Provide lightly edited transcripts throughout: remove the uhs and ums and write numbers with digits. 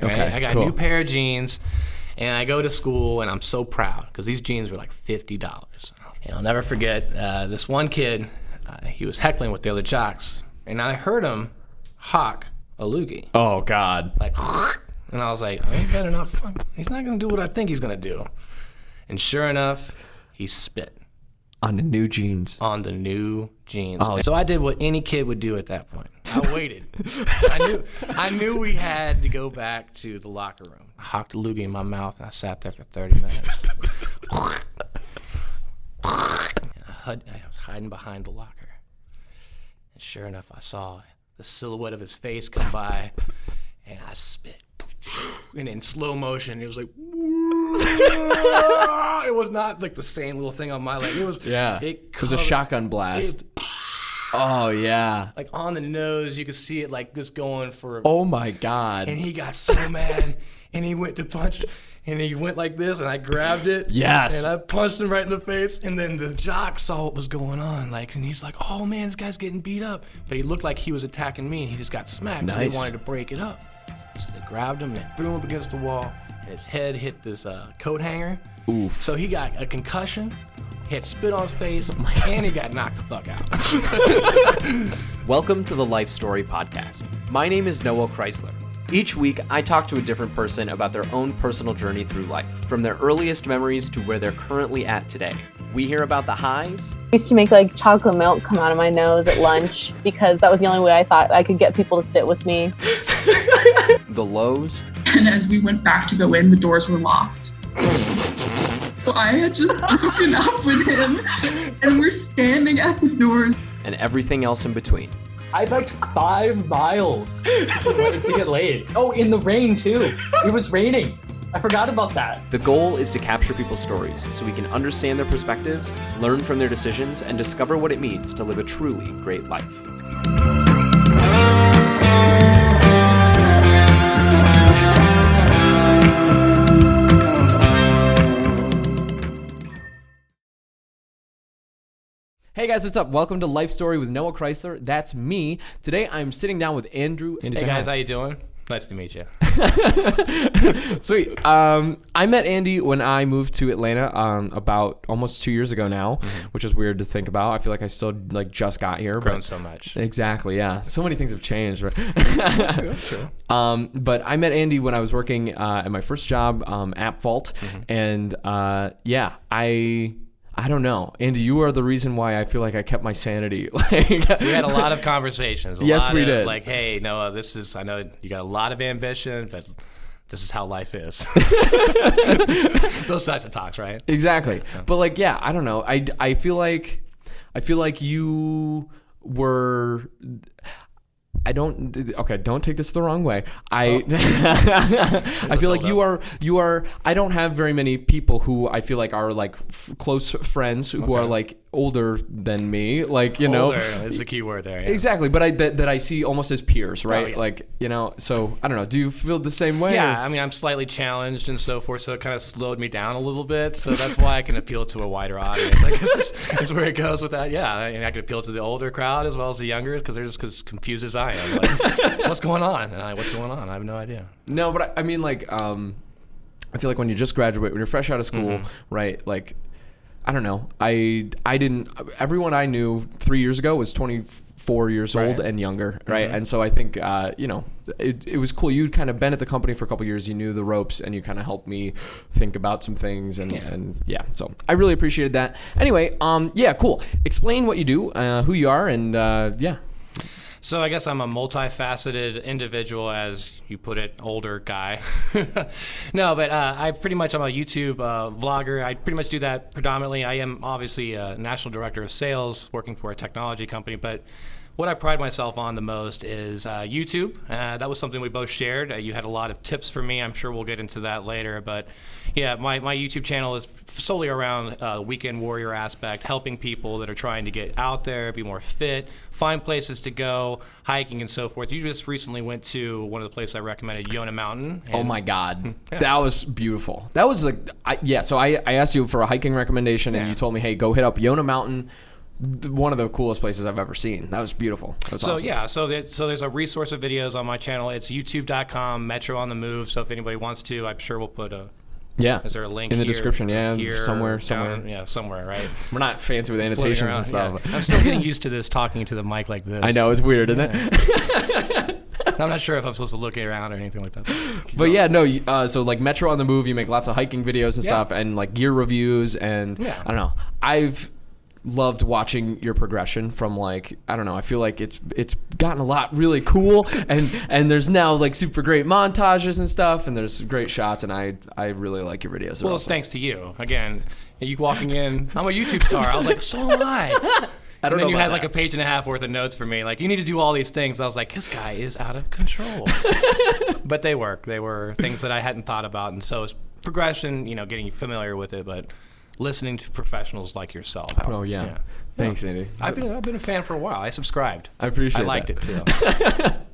Right? Okay, I got cool. a new pair of jeans, and I go to school, and I'm so proud because these jeans were like $50. And I'll never forget this one kid. He was heckling with the other jocks, and I heard him hawk a loogie. Oh God! Like, and I was like, oh, he better not. He's not gonna do what I think he's gonna do. And sure enough, he spit On the new jeans. on the new jeans. Oh. So I did what any kid would do at that point. I waited. I knew we had to go back to the locker room. I hawked a loogie in my mouth, and I sat there for 30 minutes. I was hiding behind the locker. And sure enough, I saw the silhouette of his face come by, and I spit. And in slow motion, it was like, it was not like the same little thing on my leg. It was, It was a shotgun blast. Oh yeah. Like on the nose, you could see it like just going for. Oh my God. And he got so mad, and he went to punch, and he went like this, and I grabbed it. Yes. And I punched him right in the face, and then the jock saw what was going on, like, and he's like, "Oh man, this guy's getting beat up." But he looked like he was attacking me, and he just got smacked. So they wanted to break it up. So they grabbed him, and they threw him up against the wall, and his head hit this coat hanger. Oof. So he got a concussion. He had spit on his face, and he got knocked the fuck out. Welcome to the Life Story Podcast. My name is Noah Chrysler. Each week, I talk to a different person about their own personal journey through life, from their earliest memories to where they're currently at today. We hear about the highs. I used to make like chocolate milk come out of my nose at lunch because that was the only way I thought I could get people to sit with me. The lows. And as we went back to go in, the doors were locked. So I had just broken up with him, and we're standing at the doors. And everything else in between. I biked 5 miles to get laid. Oh, in the rain too. It was raining. I forgot about that. The goal is to capture people's stories so we can understand their perspectives, learn from their decisions, and discover what it means to live a truly great life. Hey guys, what's up? Welcome to Life Story with Noah Chrysler. That's me. Today I'm sitting down with Andrew. Hey guys, how you doing? Nice to meet you. Sweet. I met Andy when I moved to Atlanta about almost 2 years ago now, which is weird to think about. I feel like I still just got here. Grown so much. Exactly, yeah. So many things have changed. Right? True. But I met Andy when I was working at my first job, App Vault, and I don't know. Andy, you are the reason why I feel like I kept my sanity. We had a lot of conversations. Yes, we did. Like, hey, Noah, I know you got a lot of ambition, but this is how life is. Those types of talks, right? Exactly. Yeah. But like, yeah, I don't know. I feel like you were... don't take this the wrong way. I feel like you are, I don't have very many people who I feel like are like close friends who are like older than me, like, you know. Older is the key word there. Yeah. Exactly. But that I see almost as peers, right? Oh, yeah. Like, you know, so I don't know. Do you feel the same way? Yeah. I mean, I'm slightly challenged and so forth, so it kind of slowed me down a little bit. So that's why I can appeal to a wider audience. I guess that's where it goes with that. Yeah. I mean, I can appeal to the older crowd as well as the younger because they're just as confused as I am. Like, what's going on? And what's going on? I have no idea. No, but I mean, like, I feel like when you just graduate, when you're fresh out of school, right? Like, I don't know. Everyone I knew 3 years ago was 24 years old and younger, right? And so I think, it was cool. You'd kind of been at the company for a couple of years. You knew the ropes, and you kind of helped me think about some things. And so I really appreciated that. Anyway, cool. Explain what you do, who you are, and So I guess I'm a multifaceted individual, as you put it, older guy. No, but I'm a YouTube vlogger. I pretty much do that predominantly. I am obviously a national director of sales working for a technology company, but what I pride myself on the most is YouTube. That was something we both shared. You had a lot of tips for me. I'm sure we'll get into that later. But yeah, my YouTube channel is solely around weekend warrior aspect, helping people that are trying to get out there, be more fit, find places to go, hiking and so forth. You just recently went to one of the places I recommended, Yonah Mountain. Oh my God. Yeah. That was beautiful. That was so I asked you for a hiking recommendation and you told me, hey, go hit up Yonah Mountain. one of the coolest places I've ever seen. That was beautiful. That was awesome. Yeah, so there's a resource of videos on my channel. It's youtube.com, Metro on the Move. So if anybody wants to, I'm sure we'll put a. Yeah. Is there a link in the here, description? Yeah, here, somewhere. Yeah, somewhere, right? We're not fancy with annotations and stuff. Yeah. I'm still getting used to this, talking to the mic like this. I know, it's weird, isn't it? I'm not sure if I'm supposed to look around or anything like that. But yeah, no. So like Metro on the Move, you make lots of hiking videos and stuff, and like gear reviews, and I don't know. I've loved watching your progression from like, I don't know, I feel like it's gotten a lot really cool, and there's now like super great montages and stuff, and there's great shots, and I really like your videos. Well, it's thanks to you. Again, you walking in, I'm a YouTube star. I was like, so am I. I don't and then know you about had like that. a page and a half worth of notes for me. Like, you need to do all these things. I was like, this guy is out of control. But they work. They were things that I hadn't thought about. And so it's progression, getting familiar with it, but listening to professionals like yourself. Oh, yeah. Thanks, Andy. I've been a fan for a while. I subscribed. I appreciate I liked that. it too.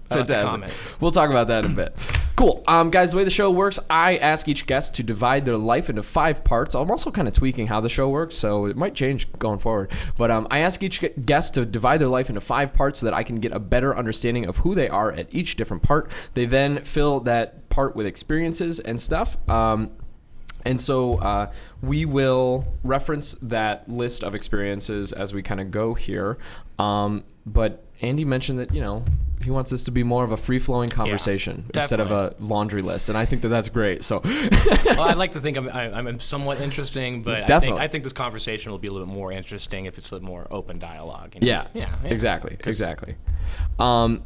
Fantastic. We'll talk about that in a bit. Cool. Guys, the way the show works, I ask each guest to divide their life into 5 parts. I'm also kind of tweaking how the show works, so it might change going forward. But I ask each guest to divide their life into 5 parts so that I can get a better understanding of who they are at each different part. They then fill that part with experiences and stuff. And so we will reference that list of experiences as we kind of go here. But Andy mentioned that, he wants this to be more of a free-flowing conversation instead of a laundry list. And I think that that's great. So, well, I'd like to think I'm somewhat interesting, but I think this conversation will be a little bit more interesting if it's a more open dialogue. Yeah, exactly.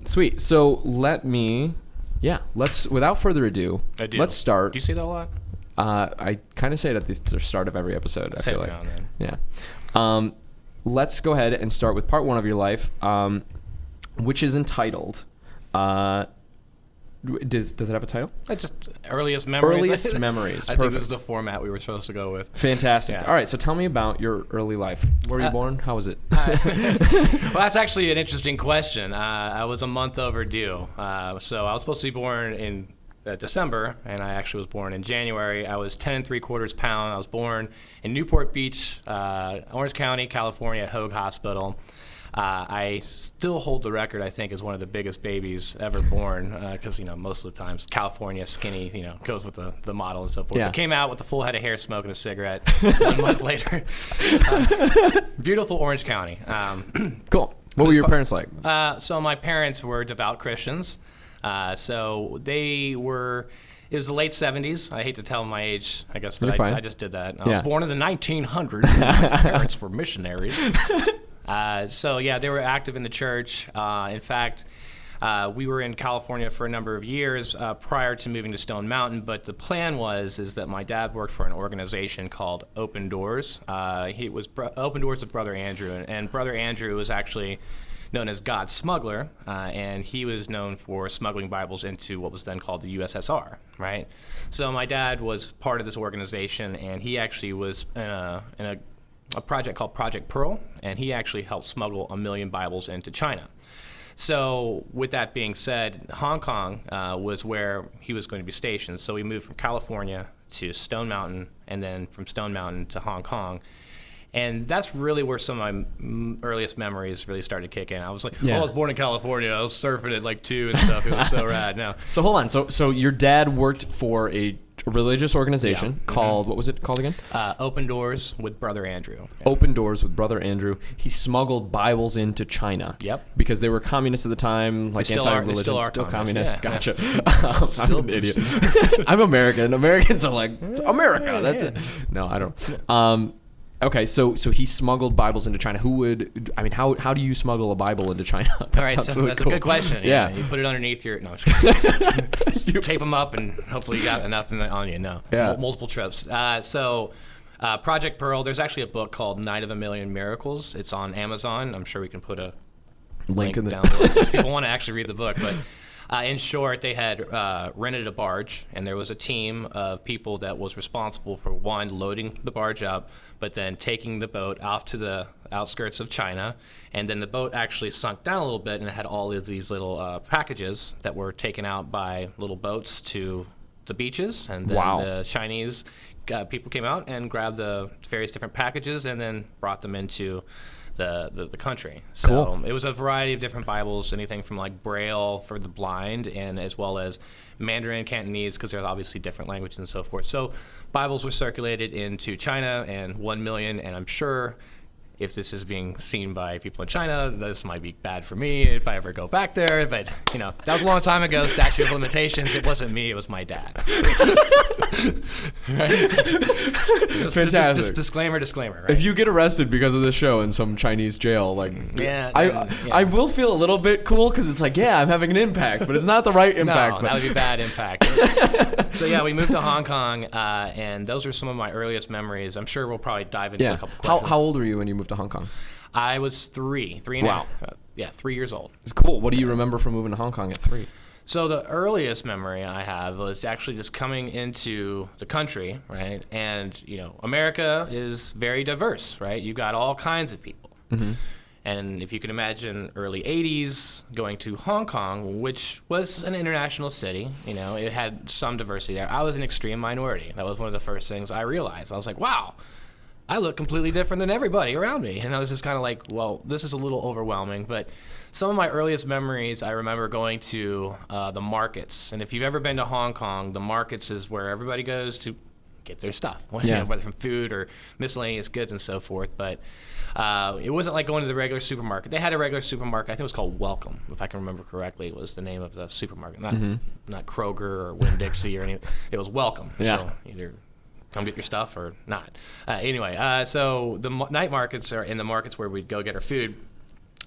Sweet. So let's, without further ado, let's start. Do you say that a lot? I kind of say it at the start of every episode. I feel like. Yeah. Let's go ahead and start with part 1 of your life, which is entitled. Does it have a title? Just earliest memories. Earliest memories. I think this is the format we were supposed to go with. Fantastic. Yeah. All right. So tell me about your early life. Where were you born? How was it? Well, that's actually an interesting question. I was a month overdue. So I was supposed to be born in December, and I actually was born in January. I was 10 3/4 pound. I was born in Newport Beach, Orange County, California, at Hoag Hospital. I still hold the record, I think, as one of the biggest babies ever born, because most of the times California skinny, goes with the model and so forth. Yeah. I came out with a full head of hair, smoking a cigarette. 1 month later, beautiful Orange County. Cool. What were your parents like? So my parents were devout Christians. So they were, it was the late 70s. I hate to tell my age, I guess, but I just did that. I was born in the 1900s. My parents were missionaries. So yeah, they were active in the church. In fact, we were in California for a number of years prior to moving to Stone Mountain, but the plan is that my dad worked for an organization called Open Doors. He was Open Doors with Brother Andrew, and Brother Andrew was actually known as God's smuggler, and he was known for smuggling Bibles into what was then called the USSR, right? So my dad was part of this organization, and he actually was in a project called Project Pearl, and he actually helped smuggle 1 million Bibles into China. So with that being said, Hong Kong was where he was going to be stationed. So we moved from California to Stone Mountain, and then from Stone Mountain to Hong Kong. And that's really where some of my earliest memories really started to kick in. I was like, I was born in California. I was surfing at like 2 and stuff. It was so rad. No. So hold on. So your dad worked for a religious organization called, what was it called again? Open Doors with Brother Andrew. Open Doors with Brother Andrew. He smuggled Bibles into China. Yep. Because they were communists at the time, like anti-religion. Still communists. Yeah. Gotcha. I'm an idiot. I'm American. Americans are like, America. That's it. No, I don't. Okay, so he smuggled Bibles into China. How do you smuggle a Bible into China? All right, so that's a good question. Yeah. You put it underneath your, no, you tape them up, and hopefully you got enough on you. No, multiple trips. So Project Pearl, there's actually a book called Night of a Million Miracles. It's on Amazon. I'm sure we can put a link down below if people want to actually read the book. But in short, they had rented a barge, and there was a team of people that was responsible for, one, loading the barge up, but then taking the boat off to the outskirts of China. And then the boat actually sunk down a little bit, and it had all of these little packages that were taken out by little boats to the beaches. And then the Chinese people came out and grabbed the various different packages and then brought them into the country. So Cool. it was a variety of different Bibles, anything from like Braille for the blind, and as well as Mandarin, Cantonese, because there's obviously different languages and so forth. So Bibles were circulated into China, and 1 million, and I'm sure if this is being seen by people in China, this might be bad for me if I ever go back there. But, you know, that was a long time ago, statute of limitations. It wasn't me, it was my dad. Right? Fantastic. Disclaimer, right? If you get arrested because of this show in some Chinese jail, like, Yeah, I will feel a little bit cool because it's like, yeah, I'm having an impact, but it's not the right impact. No, that would be bad impact. So yeah, we moved to Hong Kong, and those are some of my earliest memories. I'm sure we'll probably dive into a Yeah. couple questions. How old were you when you moved to Hong Kong? I was three and a Wow. half. Yeah, 3 years old. It's cool. What do you remember from moving to Hong Kong at 3? So the earliest memory I have was actually just coming into the country, right? And, you know, America is very diverse, right? You've got all kinds of people. Mm-hmm. And if you can imagine early 80s going to Hong Kong, which was an international city, you know, it had some diversity there. I was an extreme minority. That was one of the first things I realized. I was like, wow, I look completely different than everybody around me. And I was just kind of like, well, this is a little overwhelming. But some of my earliest memories, I remember going to the markets. And if you've ever been to Hong Kong, the markets is where everybody goes to get their stuff, Yeah. whether from food or miscellaneous goods and so forth. But it wasn't like going to the regular supermarket. They had a regular supermarket. I think it was called Welcome, if I can remember correctly, was the name of the supermarket. Not Kroger or Winn-Dixie or anything. It was Welcome. Yeah. So either come get your stuff or not. Anyway, so the night markets are in the markets where we'd go get our food.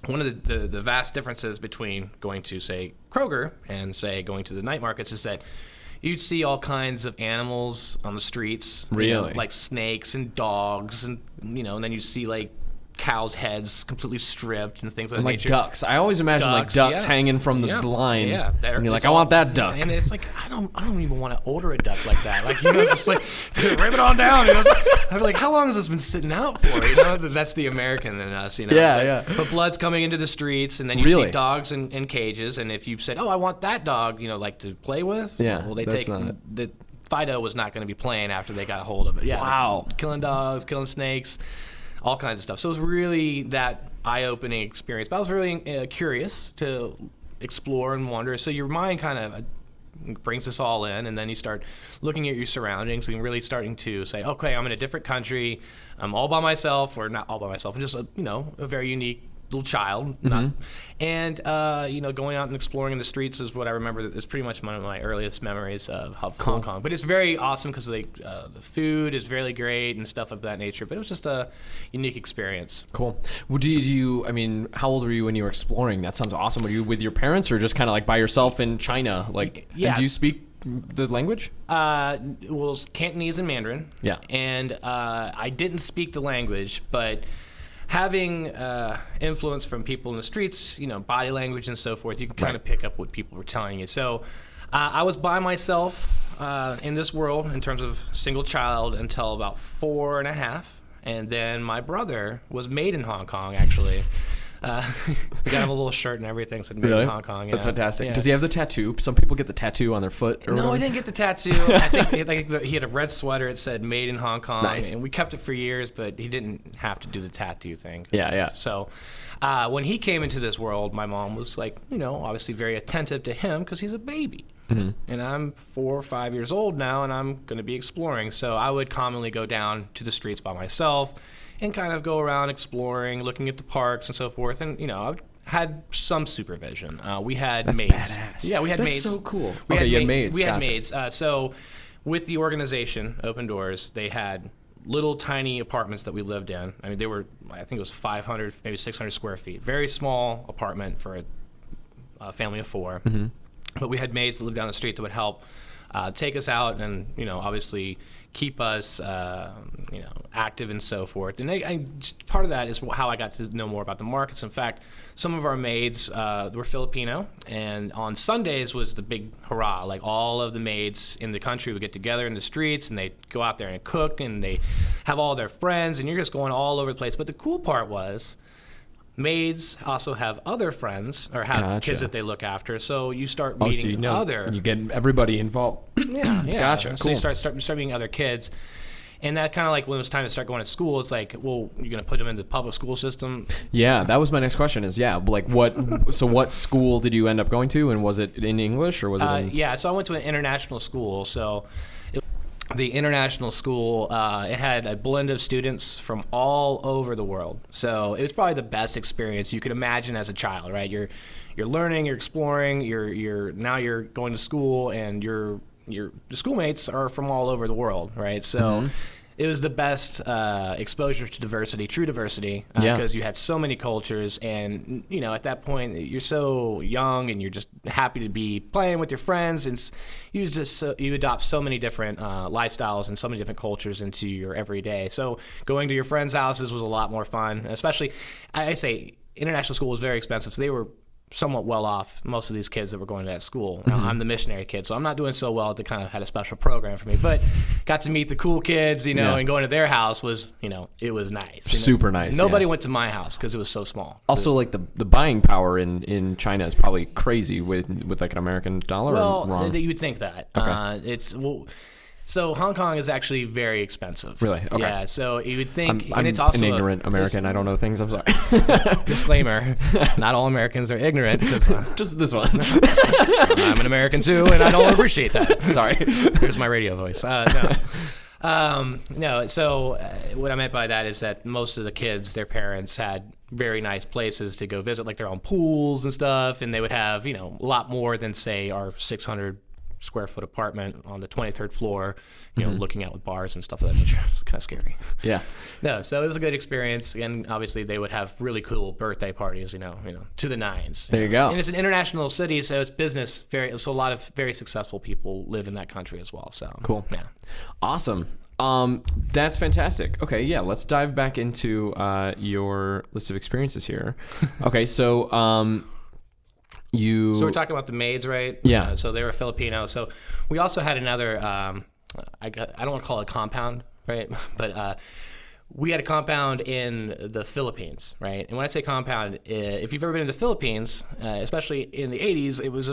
One of the vast differences between going to, say, Kroger and, say, going to the night markets is that you'd see all kinds of animals on the streets. Really? You know, like snakes and dogs and, you know, and then you see, like, cows' heads completely stripped and things of that And like nature. ducks. I always imagine like ducks yeah. hanging from the Yeah. line. Yeah, And you're like, it's I all- want that duck. And it's like, I don't even want to order a duck like that. Like, you know, it's just like, rip it on down. You know, I'm like, how long has this been sitting out for? You know, that's the American in us, you know. Yeah, but, yeah. But blood's coming into the streets, and then you Really? see dogs in cages, and if you've said, oh, I want that dog, you know, like to play with, Yeah, well, they that's take not- the Fido was not going to be playing after they got a hold of it. Yeah, Wow. killing dogs, killing snakes, all kinds of stuff. So it was really that eye-opening experience. But I was really curious to explore and wonder. So your mind kind of brings this all in, and then you start looking at your surroundings and really starting to say, okay, I'm in a different country. I'm all by myself, or not all by myself. I'm just, a very unique little child. And, going out and exploring in the streets is what I remember. Is pretty much one of my earliest memories of Hong Kong. But it's very awesome because the food is really great and stuff of that nature. But it was just a unique experience. Cool. Well, how old were you when you were exploring? That sounds awesome. Were you with your parents or just kind of like by yourself in China? Like, Yes. and do you speak the language? Well, it's Cantonese and Mandarin. Yeah. And I didn't speak the language, but having influence from people in the streets, body language and so forth, you can kind of pick up what people were telling you. So I was by myself in this world in terms of single child until about 4 and a half. And then my brother was made in Hong Kong, actually. We got him a little shirt and everything, said made in Hong Kong. That's yeah. fantastic. Yeah. Does he have the tattoo? Some people get the tattoo on their foot. Or No, whatever. I didn't get the tattoo. I think he had a red sweater. It said "Made in Hong Kong," Nice. and we kept it for years. But he didn't have to do the tattoo thing. Yeah. So when he came into this world, my mom was like, obviously very attentive to him because he's a baby. Mm-hmm. And I'm 4 or 5 years old now, and I'm going to be exploring. So I would commonly go down to the streets by myself and kind of go around exploring, looking at the parks and so forth. And I had some supervision. We had That's maids. badass. Yeah, we had That's maids. so cool. We Okay, had you had ma- maids. We had Gotcha. maids. So with the organization, Open Doors, they had little tiny apartments that we lived in. I mean, I think it was 500, maybe 600 square feet. Very small apartment for a family of 4. Mm-hmm. But we had maids that lived down the street that would help take us out and, obviously keep us, active and so forth. And part of that is how I got to know more about the markets. In fact, some of our maids were Filipino, and on Sundays was the big hurrah. Like all of the maids in the country would get together in the streets, and they'd go out there and cook, and they have all their friends, and you're just going all over the place. But the cool part was, maids also have other friends or have Gotcha. kids that they look after, so you start meeting other. You get everybody involved. Yeah. Gotcha. So Cool. you start meeting other kids, And that kind of like when it was time to start going to school, it's like, well, you're going to put them in the public school system. Yeah, that was my next question is, like what school did you end up going to? And was it in English or was it in... Yeah, so I went to an international school. So the international school, it had a blend of students from all over the world. So it was probably the best experience you could imagine as a child, right? You're learning, you're exploring, now you're going to school, and your schoolmates are from all over the world, right? So it was the best exposure to diversity, true diversity, because you had so many cultures, and at that point you're so young and you're just happy to be playing with your friends, and you adopt so many different lifestyles and so many different cultures into your everyday. So going to your friends' houses was a lot more fun, especially I say international school was very expensive, so they were somewhat well off, most of these kids that were going to that school. Now, I'm the missionary kid, so I'm not doing so well. They kind of had a special program for me, but got to meet the cool kids, and going to their house was, it was nice. Super nice. Nobody went to my house because it was so small. Also, like the buying power in China is probably crazy with like an American dollar. Well, or wrong? you would think that. Okay. So Hong Kong is actually very expensive. Really? Okay. Yeah. So you would think, I'm and it's also an ignorant American. I don't know things. I'm sorry. Disclaimer: not all Americans are ignorant. Just this one. I'm an American too, and I don't appreciate that. Sorry. Here's my radio voice. No. So what I meant by that is that most of the kids, their parents had very nice places to go visit, like their own pools and stuff, and they would have a lot more than say our 600 square foot apartment on the 23rd floor, looking out with bars and stuff of that nature. It's kind of scary. Yeah. No, so it was a good experience, and obviously they would have really cool birthday parties, to the nines. There you go. And it's an international city, so it's business. So a lot of very successful people live in that country as well. So cool. Yeah. Awesome. That's fantastic. Okay, yeah, let's dive back into your list of experiences here. Okay, so So we're talking about the maids, right? Yeah. So they were Filipino. So we also had another, I don't want to call it a compound, right? But we had a compound in the Philippines, right? And when I say compound, if you've ever been to the Philippines, especially in the 80s, it was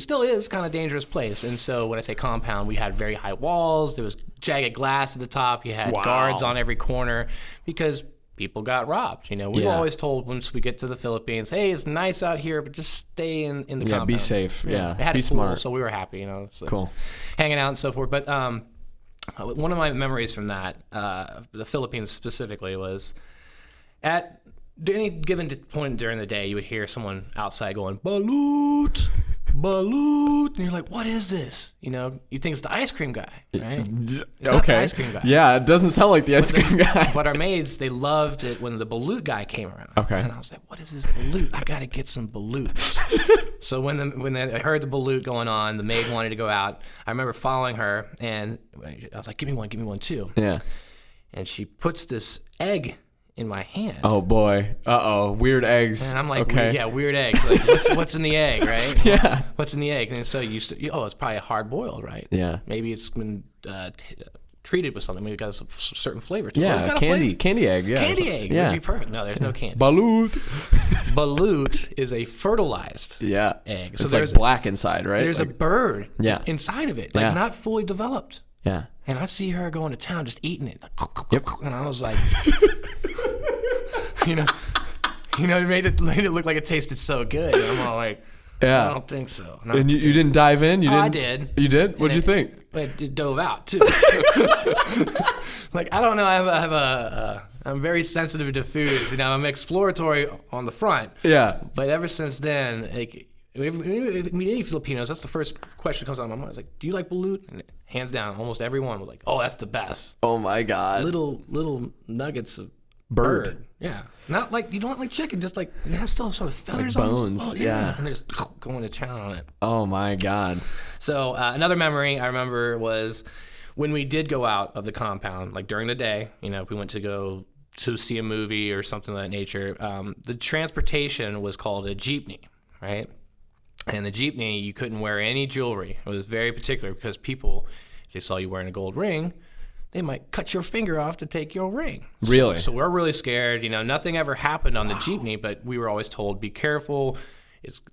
still is kind of dangerous place. And so when I say compound, we had very high walls. There was jagged glass at the top. You had guards on every corner because people got robbed. We were always told once we get to the Philippines, hey, it's nice out here, but just stay in the compound. Be safe. Yeah. It had be a pool, smart. so we were happy, so cool. hanging out and so forth. But one of my memories from that, the Philippines specifically, was at any given point during the day, you would hear someone outside going, balut, balut, and you're like, what is this? You think it's the ice cream guy, right? It's not the ice cream guy. Yeah, it doesn't sound like the ice cream guy. But our maids, they loved it when the balut guy came around. Okay. And I was like, what is this balut? I got to get some balutes. So when I heard the balut going on, the maid wanted to go out. I remember following her, and I was like, give me one too. Yeah. And she puts this egg in my hand. Oh boy. Weird eggs. And I'm like, okay. Weird eggs. Like, what's in the egg, right? Yeah. What's in the egg? And so it's probably hard boiled, right? Yeah. Maybe it's been treated with something. Maybe it got a certain flavor to it. Yeah, candy egg. Yeah. Candy egg would be perfect. No, there's no candy. Balut. Balut is a fertilized egg. So it's there's like black inside, right? There's a bird inside of it, like not fully developed. Yeah. And I see her going to town just eating it. Yep. And I was like, it made it look like it tasted so good. And I'm all like, I don't think so. And you didn't dive in? I did. You did? What'd you think? It dove out too. Like, I don't know. I'm very sensitive to foods. I'm exploratory on the front. Yeah. But ever since then, like, if we meet any Filipinos, that's the first question that comes out of my mind. It's like, do you like balut? And hands down, almost everyone was like, oh, that's the best. Oh my God. Little nuggets of bird. Yeah. Not like, you don't like chicken, just like, it has still sort of feathers like on it. bones. Oh, yeah. And they're just going to town on it. Oh my God. So another memory I remember was when we did go out of the compound, like during the day, if we went to go to see a movie or something of that nature, the transportation was called a jeepney, right? And the jeepney, you couldn't wear any jewelry. It was very particular because people, if they saw you wearing a gold ring, they might cut your finger off to take your ring. Really? So we're really scared. Nothing ever happened on the jeepney, but we were always told, be careful.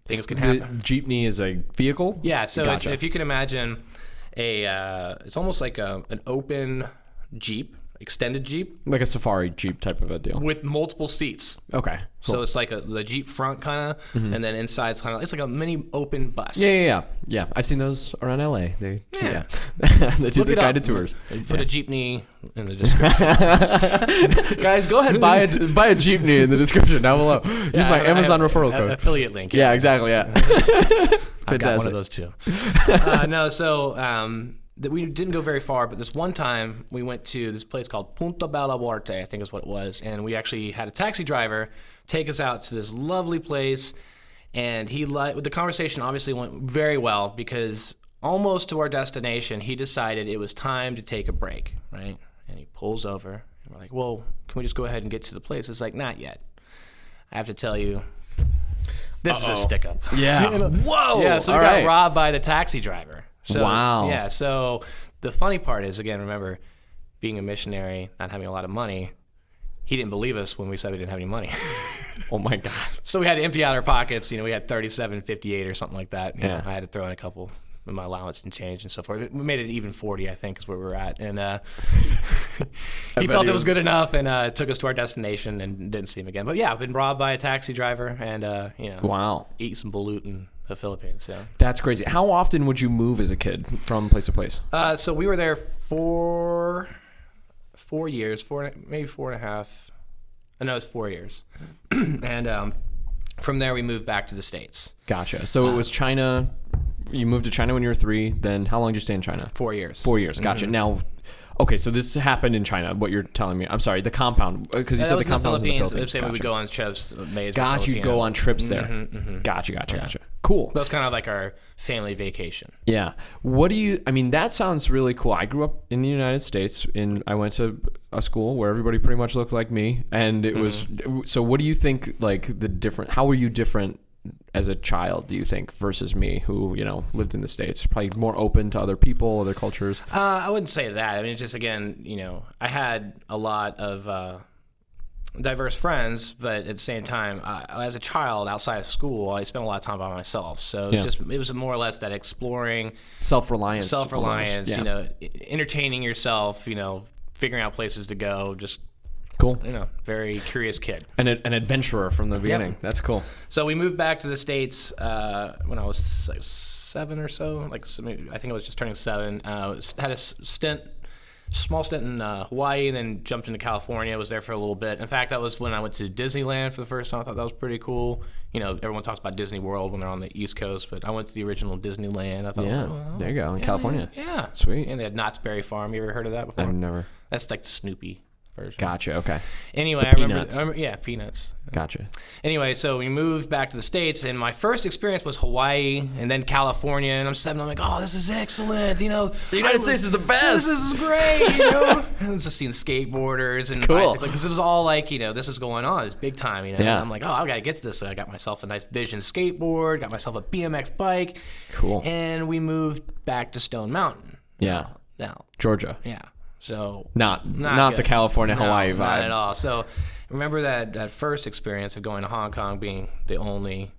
Things can happen. The jeepney is a vehicle? Yeah, so Gotcha. if you can imagine it's almost like an open Jeep, extended Jeep, Like a safari Jeep type of a deal. with multiple seats. Okay. So it's like the Jeep front kind of, and then inside's kind of, it's like a mini open bus. Yeah. I've seen those around LA. They Yeah. they do Look the it up. guided tours. Put a jeepney in the description. Guys, go ahead and buy a jeepney in the description down below. Use my Amazon referral code. Affiliate link. Yeah, exactly. Yeah. I've got one of those too. We didn't go very far, but this one time we went to this place called Punta Bella Muerte, I think is what it was, and we actually had a taxi driver take us out to this lovely place, and the conversation obviously went very well because almost to our destination, he decided it was time to take a break, right? And he pulls over, and we're like, well, can we just go ahead and get to the place? It's like, not yet. I have to tell you, this is a stick-up. Yeah. Whoa. Yeah, so we got robbed by the taxi driver. So, Wow. Yeah, so the funny part is, again, remember, being a missionary, not having a lot of money, he didn't believe us when we said we didn't have any money. Oh my God. So we had to empty out our pockets. We had $37.58 or something like that. Yeah. I had to throw in a couple of my allowance and change and so forth. We made it even 40, I think, is where we were at. And he felt it was good enough and took us to our destination and didn't see him again. But yeah, I've been robbed by a taxi driver and, Wow. eat some balut in the Philippines. So. That's crazy. How often would you move as a kid from place to place? So we were there for 4 years, maybe 4.5. No, it was 4 years. And from there, we moved back to the States. Gotcha. So it was China. You moved to China when you were 3. Then how long did you stay in China? 4 years. 4 years. Gotcha. Now, okay, so this happened in China, what you're telling me. I'm sorry, the compound. Because you said the compound was in the Philippines. Same way we go on trips. Gotcha, you go on trips there. Gotcha. Cool. That was kind of like our family vacation. Yeah. That sounds really cool. I grew up in the United States. I went to a school where everybody pretty much looked like me. And it was, so what do you think, like, how were you different as a child, do you think, versus me who, lived in the States? Probably more open to other people, other cultures? I wouldn't say that. I mean, it's just, again, I had a lot of diverse friends, but at the same time, as a child outside of school, I spent a lot of time by myself. So it was more or less that exploring, self-reliance, almost. Entertaining yourself, figuring out places to go, just cool. Very curious kid. An adventurer from the beginning. Yep. That's cool. So we moved back to the States when I was like 7 or so. I think I was just turning 7. Had a small stint in Hawaii, and then jumped into California. Was there for a little bit. In fact, that was when I went to Disneyland for the first time. I thought that was pretty cool. Everyone talks about Disney World when they're on the East Coast, but I went to the original Disneyland. I thought, there you go, in California. Yeah. Sweet. And they had Knott's Berry Farm. You ever heard of that before? I've never. That's like the Snoopy version. Gotcha. Okay. Anyway, I remember. Yeah, Peanuts. Gotcha. Anyway, so we moved back to the States, and my first experience was Hawaii, and then California. And I'm 7. I'm like, oh, this is excellent. The United States is the best. This is great. And just seeing skateboarders and bicycling, because it was all like, this is going on. It's big time. Yeah. And I'm like, oh, I gotta get to this. So I got myself a nice Vision skateboard, got myself a BMX bike. Cool. And we moved back to Stone Mountain. Yeah. Now. Georgia. Yeah. So not the California Hawaii vibe. Not at all. So remember that first experience of going to Hong Kong, being the only,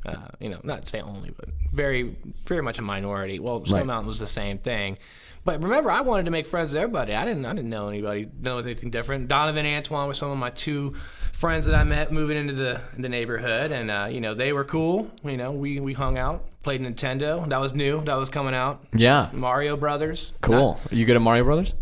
not say only, but very, very much a minority. Well, Stone Mountain was the same thing. But remember, I wanted to make friends with everybody. I didn't know anything different. Donovan and Antoine were some of my 2 friends that I met moving into the neighborhood, and they were cool. We hung out, played Nintendo. That was new. That was coming out. Yeah. Mario Brothers. Cool. You good at Mario Brothers?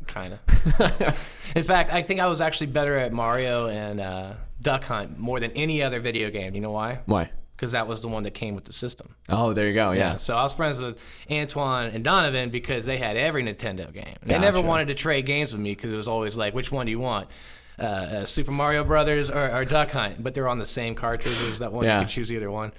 Kind of. In fact, I think I was actually better at Mario and Duck Hunt more than any other video game. You know why? Why? Because that was the one that came with the system. Oh, there you go. Yeah. So I was friends with Antoine and Donovan because they had every Nintendo game. They never wanted to trade games with me because it was always like, which one do you want? Super Mario Brothers or Duck Hunt? But they're on the same cartridges. That one you could choose either one.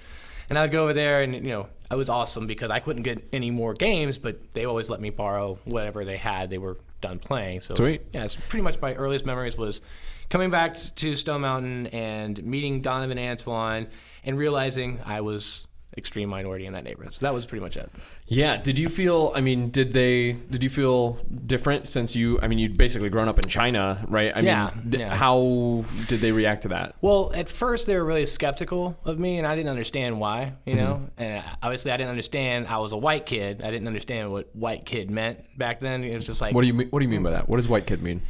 And I'd go over there, and it was awesome because I couldn't get any more games, but they always let me borrow whatever they had. They were done playing. So sweet. Yeah, it's pretty much my earliest memories was coming back to Stone Mountain and meeting Donovan and Antoine and realizing I was extreme minority in that neighborhood. So that was pretty much it. Yeah. Did you feel? I mean, did you feel different since you? I mean, you'd basically grown up in China, right? I mean, how did they react to that? Well, at first they were really skeptical of me, and I didn't understand why. You know, and obviously I didn't understand. I was a white kid. I didn't understand what white kid meant back then. It was just like, What do you mean by that? What does white kid mean?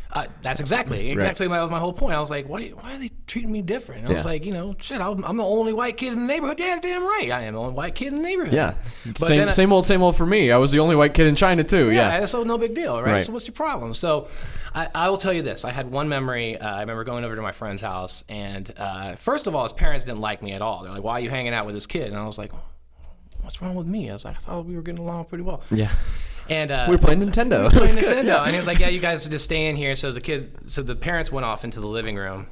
That's exactly my whole point. I was like, why are they treating me different? And I was like, shit, I'm the only white kid in the neighborhood. Yeah, damn right, I am the only white kid in the neighborhood. Yeah, same old for me. I was the only white kid in China too. Yeah. So no big deal, right? So what's your problem? So I will tell you this. I had one memory. I remember going over to my friend's house, and first of all, his parents didn't like me at all. They're like, why are you hanging out with this kid? And I was like, what's wrong with me? I was like, I thought we were getting along pretty well. Yeah. And we were playing Nintendo. And he was like, yeah, you guys just stay in here. So the parents went off into the living room,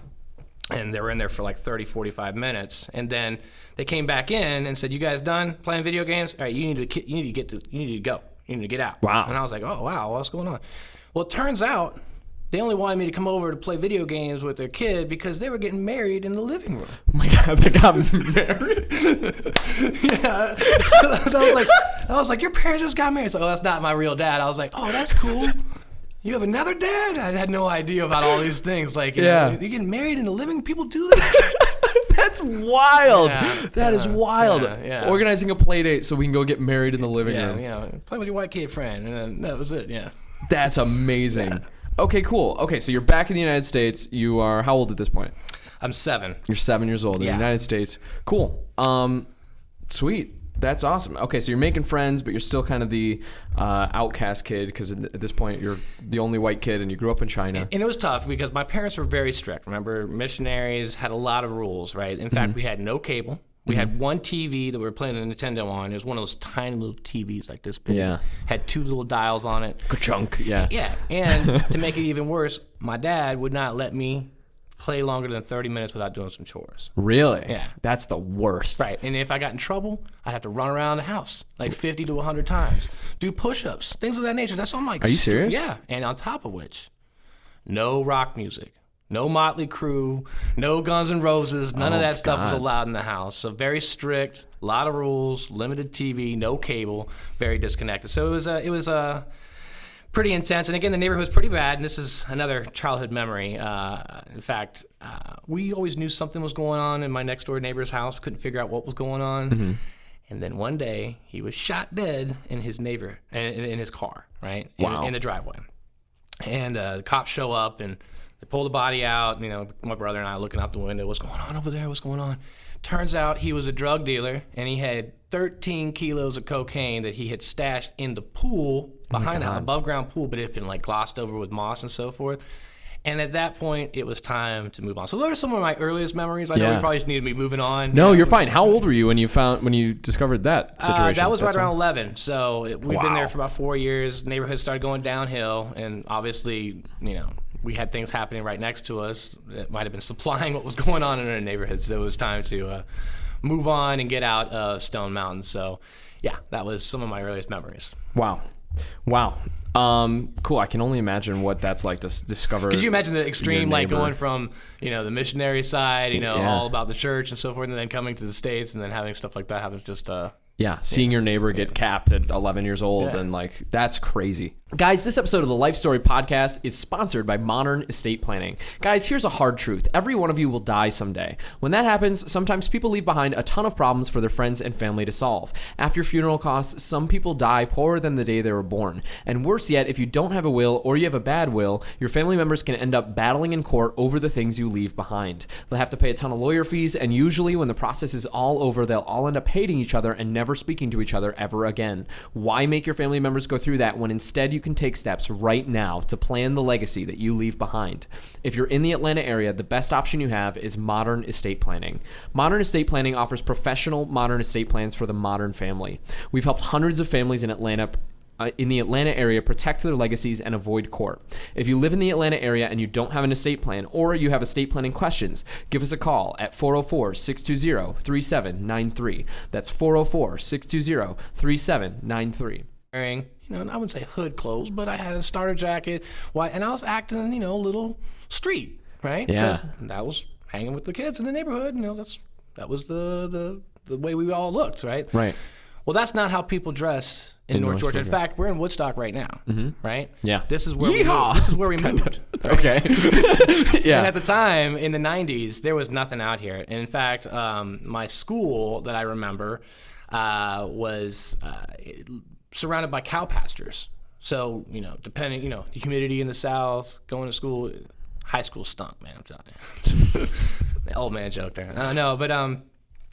and they were in there for like 30, 45 minutes. And then they came back in and said, you guys done playing video games? All right, you need to go. You need to get out. Wow. And I was like, oh, wow, what's going on? Well, it turns out they only wanted me to come over to play video games with their kid because they were getting married in the living room. Oh my God, they got married? Yeah. So I was like, your parents just got married. So, that's not my real dad. I was like, oh, that's cool. You have another dad? I had no idea about all these things. Like, you know, you're getting married in the living room? People do that? That's wild. Yeah. That is wild. Yeah. Organizing a play date so we can go get married in the living room. Yeah, play with your white kid friend. And then that was it, yeah. That's amazing. Yeah. Okay, cool. Okay, so you're back in the United States. You are how old at this point? I'm 7. You're 7 years old in the United States. Cool. Sweet. That's awesome. Okay, so you're making friends, but you're still kind of the outcast kid because at this point you're the only white kid and you grew up in China. And it was tough because my parents were very strict. Remember, missionaries had a lot of rules, right? In fact, we had no cable. We had one TV that we were playing a Nintendo on. It was one of those tiny little TVs like this big. Yeah. Had 2 little dials on it. Ka-chunk, yeah. Yeah, and to make it even worse, my dad would not let me play longer than 30 minutes without doing some chores. Really? Yeah. That's the worst. Right. And if I got in trouble, I'd have to run around the house like 50 to 100 times, do push-ups, things of that nature. That's what I'm like. Are you serious? Yeah. And on top of which, no rock music, no Motley Crue, no Guns N' Roses, none of that stuff was allowed in the house. So very strict, a lot of rules, limited TV, no cable, very disconnected. So it was pretty intense. And again, the neighborhood was pretty bad. And this is another childhood memory. In fact, we always knew something was going on in my next door neighbor's house. Couldn't figure out what was going on. And then one day, he was shot dead in his car, right? In the driveway. And the cops show up and they pull the body out. You know, my brother and I are looking out the window. What's going on over there? What's going on? Turns out he was a drug dealer, and he had 13 kilos of cocaine that he had stashed in the pool behind an above-ground pool, but it had been like glossed over with moss and so forth. And at that point, it was time to move on. So those are some of my earliest memories. I know we probably just need to be moving on. No, you're fine. How old were you when you discovered that situation? That was right around 11. So we've been there for about 4 years. Neighborhood started going downhill, and obviously, we had things happening right next to us that might have been supplying what was going on in our neighborhood. So it was time to move on and get out of Stone Mountain. So, yeah, that was some of my earliest memories. Wow. Cool. I can only imagine what that's like to discover. Could you imagine the extreme, like going from, the missionary side, all about the church and so forth, and then coming to the States and then having stuff like that happen? Just seeing your neighbor get capped at 11 years old and that's crazy. Guys, this episode of the Life Story Podcast is sponsored by Modern Estate Planning. Guys, here's a hard truth. Every one of you will die someday. When that happens, sometimes people leave behind a ton of problems for their friends and family to solve. After funeral costs, some people die poorer than the day they were born. And worse yet, if you don't have a will or you have a bad will, your family members can end up battling in court over the things you leave behind. They'll have to pay a ton of lawyer fees, and usually when the process is all over, they'll all end up hating each other and never speaking to each other ever again. Why make your family members go through that when instead you can take steps right now to plan the legacy that you leave behind? If you're in the Atlanta area, the best option you have is Modern Estate Planning. Modern Estate Planning offers professional modern estate plans for the modern family. We've helped hundreds of families in the Atlanta area protect their legacies and avoid court. If you live in the Atlanta area and you don't have an estate plan, or you have estate planning questions, give us a call at 404-620-3793. That's 404-620-3793. Wearing, I wouldn't say hood clothes, but I had a starter jacket, and I was acting, a little street, right? Yeah. Because that was hanging with the kids in the neighborhood. That was the the way we all looked, right? Right. Well, that's not how people dress in North Georgia. In fact, we're in Woodstock right now, right? Yeah. This is where Yeehaw! This is where we moved. Right? Okay. Yeah. And at the time, in the 90s, there was nothing out here. And in fact, my school that I remember was surrounded by cow pastures. So, depending, the humidity in the South, going to school, high school stunk, man, I'm telling you. The old man joke there. No, but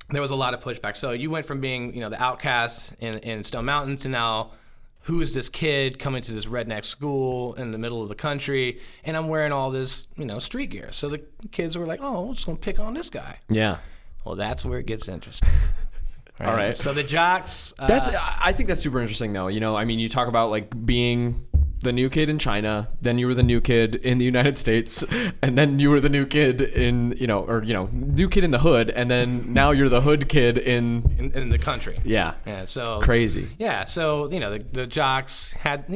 there was a lot of pushback. So you went from being, the outcast in Stone Mountain to now, who is this kid coming to this redneck school in the middle of the country? And I'm wearing all this, street gear. So the kids were like, oh, I'm just going to pick on this guy. Yeah. Well, that's where it gets interesting. All right. So the jocks. I think that's super interesting, though. You talk about like being the new kid in China, then you were the new kid in the United States, and then you were the new kid in, new kid in the hood, and then now you're the hood kid in the country. Yeah. Yeah. So crazy. Yeah. So the jocks had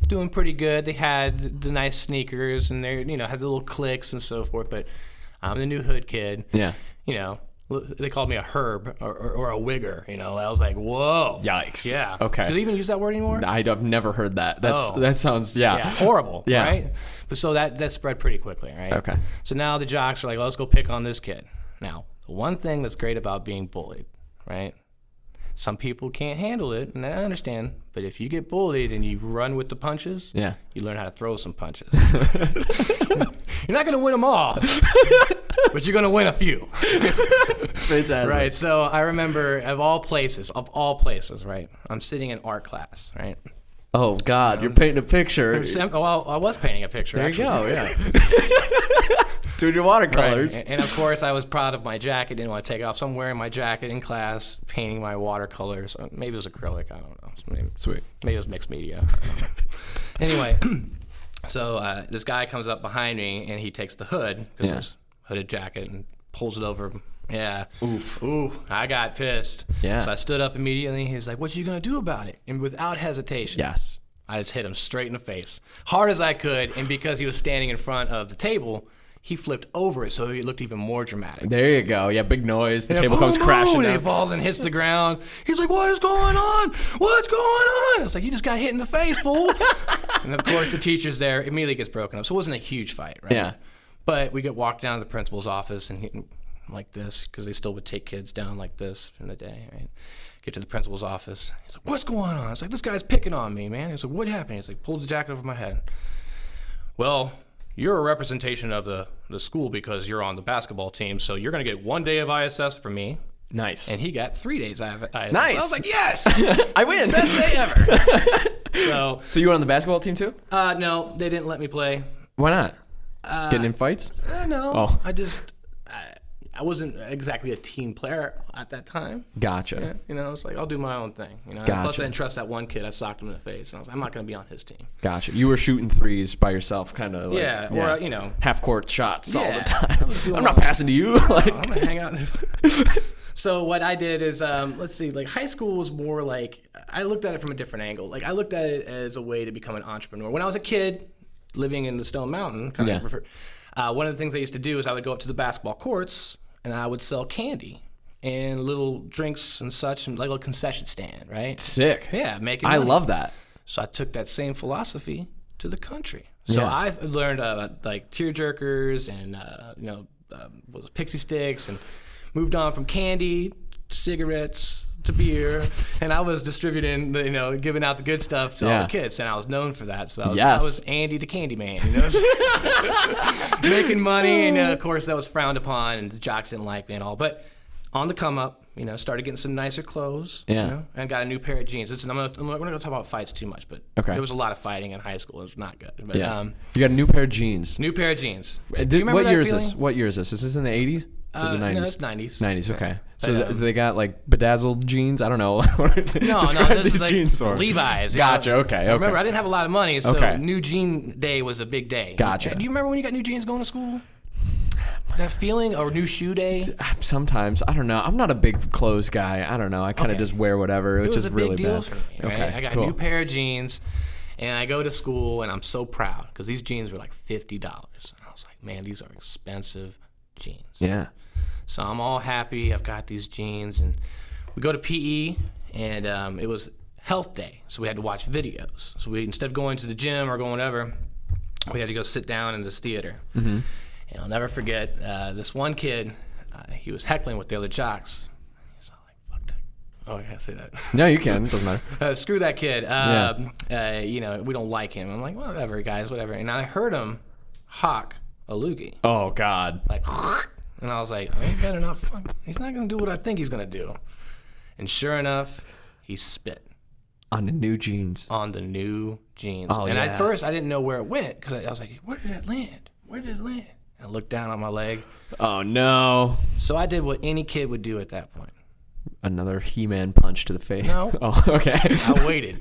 doing pretty good. They had the nice sneakers, and they had the little clicks and so forth. But I'm the new hood kid. Yeah. They called me a herb or a wigger. I was like, whoa. Yikes. Yeah. Okay. Do they even use that word anymore? I've never heard that. That sounds, horrible. Yeah. Right? But so that spread pretty quickly, right? Okay. So now the jocks are like, well, let's go pick on this kid. Now, the one thing that's great about being bullied, right? Some people can't handle it, and I understand. But if you get bullied and you run with the punches, yeah, you learn how to throw some punches. You're not going to win them all, but you're going to win a few. Fantastic. Right. So I remember, of all places, right? I'm sitting in art class, right? Oh God, you're painting a picture. Well, I was painting a picture. There actually. you go. Yeah. Doing your watercolors. Right. And of course, I was proud of my jacket. Didn't want to take it off. So I'm wearing my jacket in class, painting my watercolors. Maybe it was acrylic. I don't know. Sweet. Maybe it was mixed media. Anyway, so this guy comes up behind me and he takes the hood, because there's hooded jacket, and pulls it over. Yeah. Oof. I got pissed. Yeah. So I stood up immediately. He's like, "What you gonna do about it?" And without hesitation. Yes. I just hit him straight in the face, hard as I could. And because he was standing in front of the table, he flipped over it, so it looked even more dramatic. There you go. Yeah, big noise. The table comes crashing down. He falls and hits the ground. He's like, "What is going on? What's going on?" It's like, "You just got hit in the face, fool." And of course, the teacher's there. Immediately gets broken up. So it wasn't a huge fight, right? Yeah. But we get walked down to the principal's office, and like this, because they still would take kids down like this in the day, right? Get to the principal's office. He's like, "What's going on?" It's like, "This guy's picking on me, man." He's like, "What happened?" He's like, "Pulled the jacket over my head." "Well, you're a representation of the school because you're on the basketball team, so you're going to get 1 day of ISS from me." Nice. And he got 3 days of ISS. Nice. I was like, yes! I win. Best day ever. So you were on the basketball team too? No, they didn't let me play. Why not? Getting in fights? No. Oh. I wasn't exactly a team player at that time. Gotcha. Yeah, it's like, I'll do my own thing. Gotcha. Plus, I didn't trust that one kid. I socked him in the face. And I was like, I'm not going to be on his team. Gotcha. You were shooting threes by yourself, kind of like... or, half-court shots all the I time. was doing I'm not passing to you. I'm going to hang out. So what I did is, let's see, like high school was more like, I looked at it from a different angle. Like I looked at it as a way to become an entrepreneur. When I was a kid, living in the Stone Mountain, one of the things I used to do is I would go up to the basketball courts and I would sell candy and little drinks and such, and like a little concession stand, right? Sick. Yeah, making money. I love that. So I took that same philosophy to the country. So I've learned like tear jerkers and pixie sticks, and moved on from candy to cigarettes to beer, and I was distributing giving out the good stuff to all the kids, and I was known for that. So I was Andy the Candy Man, making money, and of course that was frowned upon, and the jocks didn't like me and all. But on the come up, started getting some nicer clothes, and got a new pair of jeans. We're not going to talk about fights too much, but there was a lot of fighting in high school. It was not good. But, you got a new pair of jeans. New pair of jeans. What year is this? What year is this? Is this in the 80s? Or the 90s? No, it's 90s. 90s, okay. So they got like bedazzled jeans? I don't know. No, this is like jeans for? Levi's. Gotcha, okay. Remember, I didn't have a lot of money, so new jean day was a big day. Gotcha. Do you remember when you got new jeans going to school? That feeling, or new shoe day? Sometimes. I don't know. I'm not a big clothes guy. I don't know. I kind of just wear whatever, which is really bad. It was a big deal for me, right? Okay, I got a new pair of jeans, and I go to school, and I'm so proud, because these jeans were like $50. And I was like, man, these are expensive jeans. Yeah. So I'm all happy. I've got these jeans, and we go to PE, and it was health day, so we had to watch videos. So we, instead of going to the gym or going whatever, we had to go sit down in this theater. Mm-hmm. And I'll never forget this one kid. He was heckling with the other jocks. He's all like, "Fuck that." Oh, I can't say that. No, you can. It doesn't matter. Screw that kid. You know, we don't like him. I'm like, whatever, guys, whatever. And I heard him hawk a loogie. Oh, God. Like, and I was like, oh, he better not. He's not gonna do what I think he's gonna do. And sure enough, he spit On the new jeans. on the new jeans. Oh, and yeah. at first, I didn't know where it went because I was like, where did it land? Where did it land? And I looked down on my leg. Oh, no. So I did what any kid would do at that point. Another He-Man punch to the face. No. Oh, okay. I waited.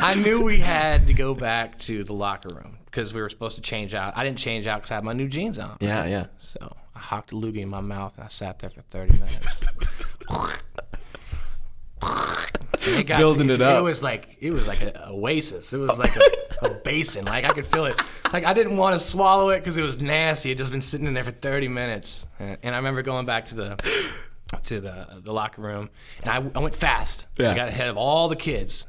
I knew we had to go back to the locker room because we were supposed to change out. I didn't change out because I had my new jeans on. Yeah, yeah. So I hocked a loogie in my mouth and I sat there for 30 minutes. And it got Building it up. It was like an oasis. It was like a basin. Like I could feel it. Like I didn't want to swallow it because it was nasty. It just been sitting in there for 30 minutes. And I remember going back to the locker room, and I went fast. Yeah. I got ahead of all the kids,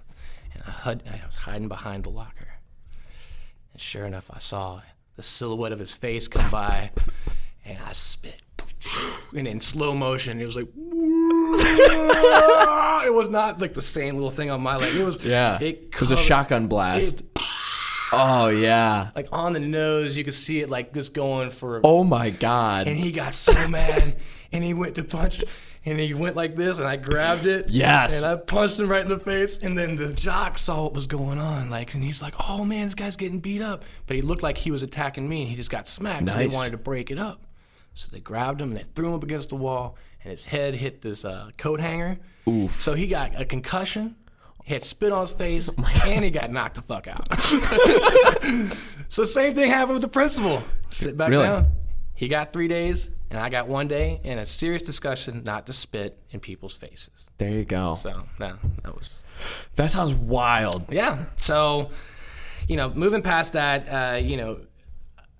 and I was hiding behind the locker. And sure enough, I saw the silhouette of his face come by, and I spit. And in slow motion, it was like, it was not like the same little thing on my leg. It was, Yeah. It was a shotgun blast. Oh, yeah. Like on the nose, you could see it like just going for. Oh, my God. And he got so mad, and he went to punch, and he went like this, and I grabbed it. Yes. And I punched him right in the face, and then the jock saw what was going on, like, and he's like, "Oh man, this guy's getting beat up." But he looked like he was attacking me, and he just got smacked. So Nice. they wanted to break it up. So they grabbed him and they threw him up against the wall, and his head hit this coat hanger. Oof. So he got a concussion. He had spit on his face, and he got knocked the fuck out. So same thing happened with the principal. Sit back Really? down. He got 3 days, and I got 1 day, and a serious discussion not to spit in people's faces. There you go. So, no, that was... That sounds wild. Yeah. So, you know, moving past that, you know,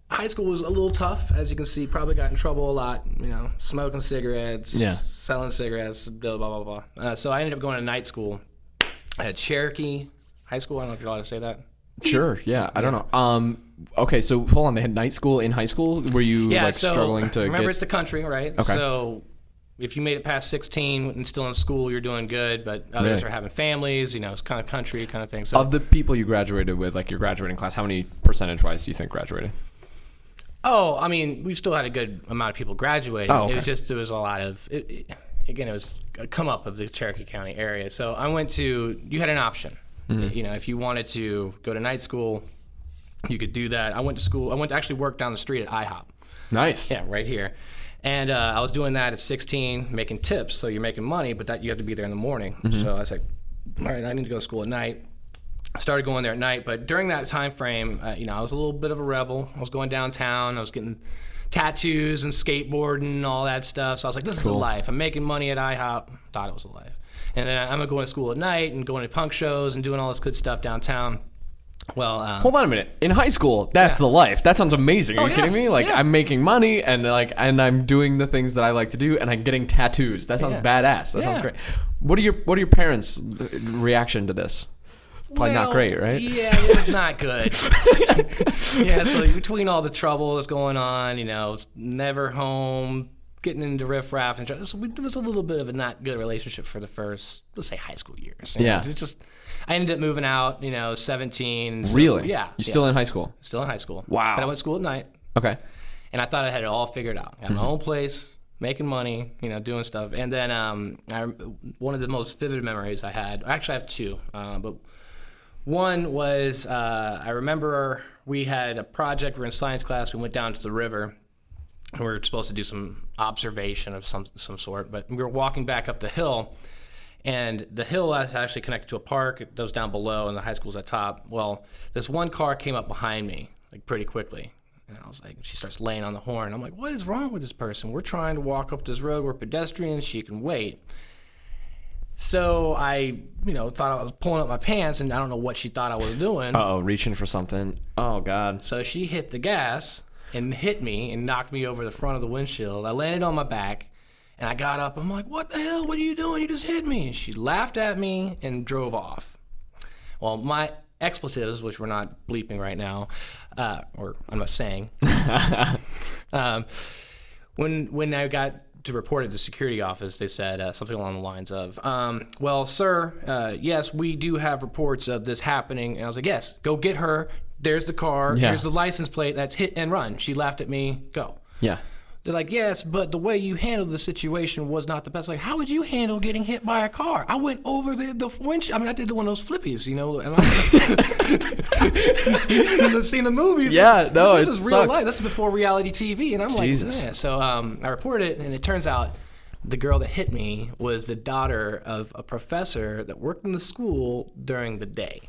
high school was a little tough, as you can see. Probably got in trouble a lot, you know, smoking cigarettes, Yeah. selling cigarettes, blah, blah, blah, blah. So I ended up going to night school at Cherokee High School. I don't know if you're allowed to say that. Sure, yeah. I don't know. Okay, so hold on. They had night school in high school? Were you struggling to remember get... it's the country, right? Okay. So if you made it past 16 and still in school, you're doing good, but others Yeah. are having families, you know, it's kind of country kind of thing. So Of the people you graduated with, like your graduating class, how many percentage-wise do you think graduated? Oh, I mean, we still had a good amount of people graduating. Oh, okay. It was just, there was a lot of, again, it was a come up of the Cherokee County area. So I went to, you had an option. Mm-hmm. You know, if you wanted to go to night school, you could do that. I went to school, I went to actually work down the street at IHOP. Nice. Yeah, right here. And I was doing that at 16, making tips. So you're making money, but that you have to be there in the morning. Mm-hmm. So I was like, all right, I need to go to school at night. I started going there at night, but during that time frame, you know, I was a little bit of a rebel. I was going downtown. I was getting tattoos and skateboarding and all that stuff. So I was like, this is the life. I'm making money at IHOP. Thought it was the life. And then I'm going to school at night and going to punk shows and doing all this good stuff downtown. Well, Hold on a minute. In high school, that's the life. That sounds amazing. Are you yeah, kidding me? Like yeah. I'm making money and I'm doing the things that I like to do and I'm getting tattoos. That sounds Yeah. badass. That sounds Yeah. great. What are your parents' reaction to this? Probably not great, right? Yeah, it was not good. Yeah, so between all the trouble that's going on, you know, never home, getting into riffraff, and so it was a little bit of a not good relationship for the first, let's say, high school years. You Yeah. know, it just, I ended up moving out, you know, 17. So, Really? Yeah. You still in high school? Still in high school. Wow. But I went to school at night, Okay. and I thought I had it all figured out. I had my own place, making money, you know, doing stuff. And then one of the most vivid memories I had, actually I have two, but one was I remember we had a project, we were in science class, we went down to the river, and we were supposed to do some observation of some sort, but we were walking back up the hill, and the hill is actually connected to a park. It goes down below, and the high school's at top. Well, this one car came up behind me, like pretty quickly. And I was like, she starts laying on the horn. I'm like, what is wrong with this person? We're trying to walk up this road. We're pedestrians. She can wait. So I, you know, thought I was pulling up my pants, and I don't know what she thought I was doing. Uh-oh, reaching for something. Oh, God. So she hit the gas, and hit me and knocked me over the front of the windshield. I landed on my back, and I got up. I'm like, what the hell? What are you doing? You just hit me. And she laughed at me and drove off. Well, my expletives, which we're not bleeping right now, or I'm not saying, when I got to report at the security office, they said something along the lines of, well, sir, yes, we do have reports of this happening. And I was like, yes, go get her. There's the car. Yeah. Here's the license plate. That's hit and run. She laughed at me. Go. Yeah. They're like, yes, but the way you handled the situation was not the best. Like, how would you handle getting hit by a car? I went over the windshield. I mean, I did one of those flippies, you know. And I've seen the movies. Yeah, no, this it is real sucks. life. This is before reality TV, and I'm Jesus. like, yeah. So I reported it, and it turns out the girl that hit me was the daughter of a professor that worked in the school during the day.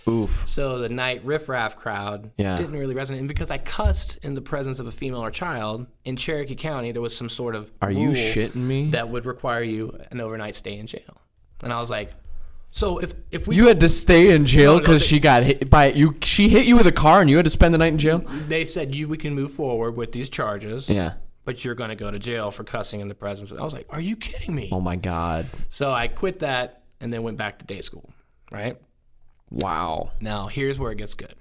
Oof. So the night riffraff crowd didn't really resonate. And because I cussed in the presence of a female or child, in Cherokee County, there was some sort of Are you rule shitting me? that would require you an overnight stay in jail. And I was like, so if we... You had to stay in jail No, because she got hit by you. She hit you with a car and you had to spend the night in jail? They said, we can move forward with these charges. Yeah. But you're going to go to jail for cussing in the presence. I was like, are you kidding me? Oh, my God. So I quit that and then went back to day school, right? Wow. Now, here's where it gets good.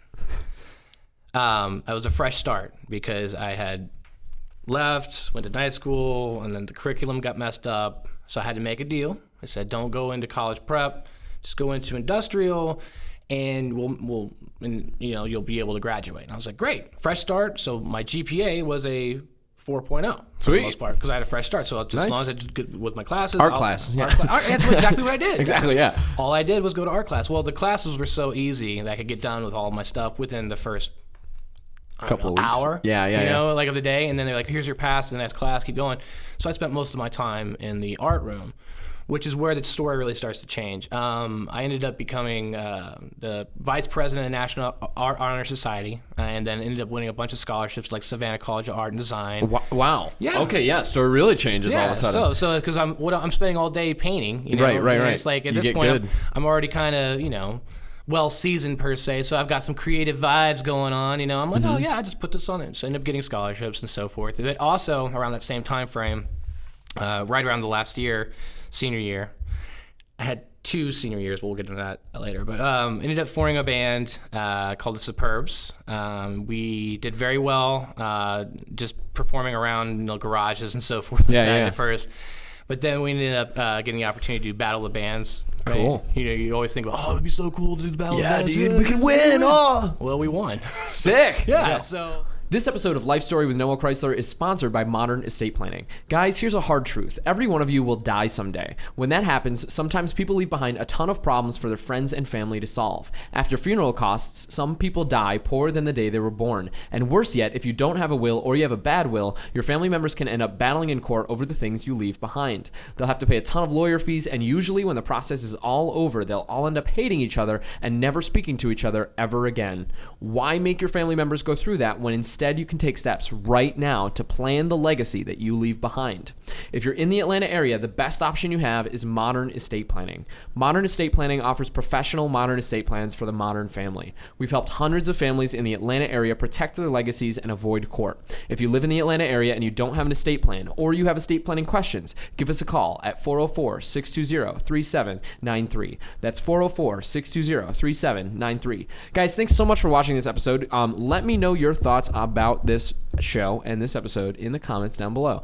It was a fresh start because I had left, went to night school, and then the curriculum got messed up. So I had to make a deal. I said, don't go into college prep, just go into industrial, and you'll be able to graduate. And I was like, great, fresh start. So my GPA was a 4.0 for Sweet. the most part because I had a fresh start. So just Nice. as long as I did good with my classes. Art class, yeah. That's exactly what I did. Exactly, yeah. All I did was go to art class. Well, the classes were so easy that I could get done with all of my stuff within the first Couple of weeks. hour. Yeah, you know, like of the day. And then they're like, here's your pass to the next class, keep going. So I spent most of my time in the art room, which is where the story really starts to change. I ended up becoming the vice president of the National Art Honor Society, and then ended up winning a bunch of scholarships like Savannah College of Art and Design. Wow. Yeah. Okay, yeah, story really changes all of a sudden. So because I'm spending all day painting, you know, Right. and it's like at You this get point good. I'm already kind of well seasoned per se, so I've got some creative vibes going on. You know, I'm like, oh yeah, I just put this on it. So I ended up getting scholarships and so forth. But also around that same time frame, right around the last year, senior year. I had 2 senior years. We'll get into that later. But ended up forming a band called the Superbs. We did very well, just performing around garages and so forth at first. But then we ended up getting the opportunity to do Battle of the Bands. Right? Cool. You always think, oh, it'd be so cool to do the Battle of the Bands. Yeah, dude, we could win. Oh, Well, we won. sick. Yeah. So... This episode of Life Story with Noah Chrysler is sponsored by Modern Estate Planning. Guys, here's a hard truth. Every one of you will die someday. When that happens, sometimes people leave behind a ton of problems for their friends and family to solve. After funeral costs, some people die poorer than the day they were born. And worse yet, if you don't have a will or you have a bad will, your family members can end up battling in court over the things you leave behind. They'll have to pay a ton of lawyer fees, and usually when the process is all over, they'll all end up hating each other and never speaking to each other ever again. Why make your family members go through that when instead you can take steps right now to plan the legacy that you leave behind? If you're in the Atlanta area, the best option you have is Modern Estate Planning. Modern Estate Planning offers professional modern estate plans for the modern family. We've helped hundreds of families in the Atlanta area protect their legacies and avoid court. If you live in the Atlanta area and you don't have an estate plan, or you have estate planning questions, give us a call at 404-620-3793. That's 404-620-3793. Guys, thanks so much for watching this episode. Let me know your thoughts about this show and this episode in the comments down below.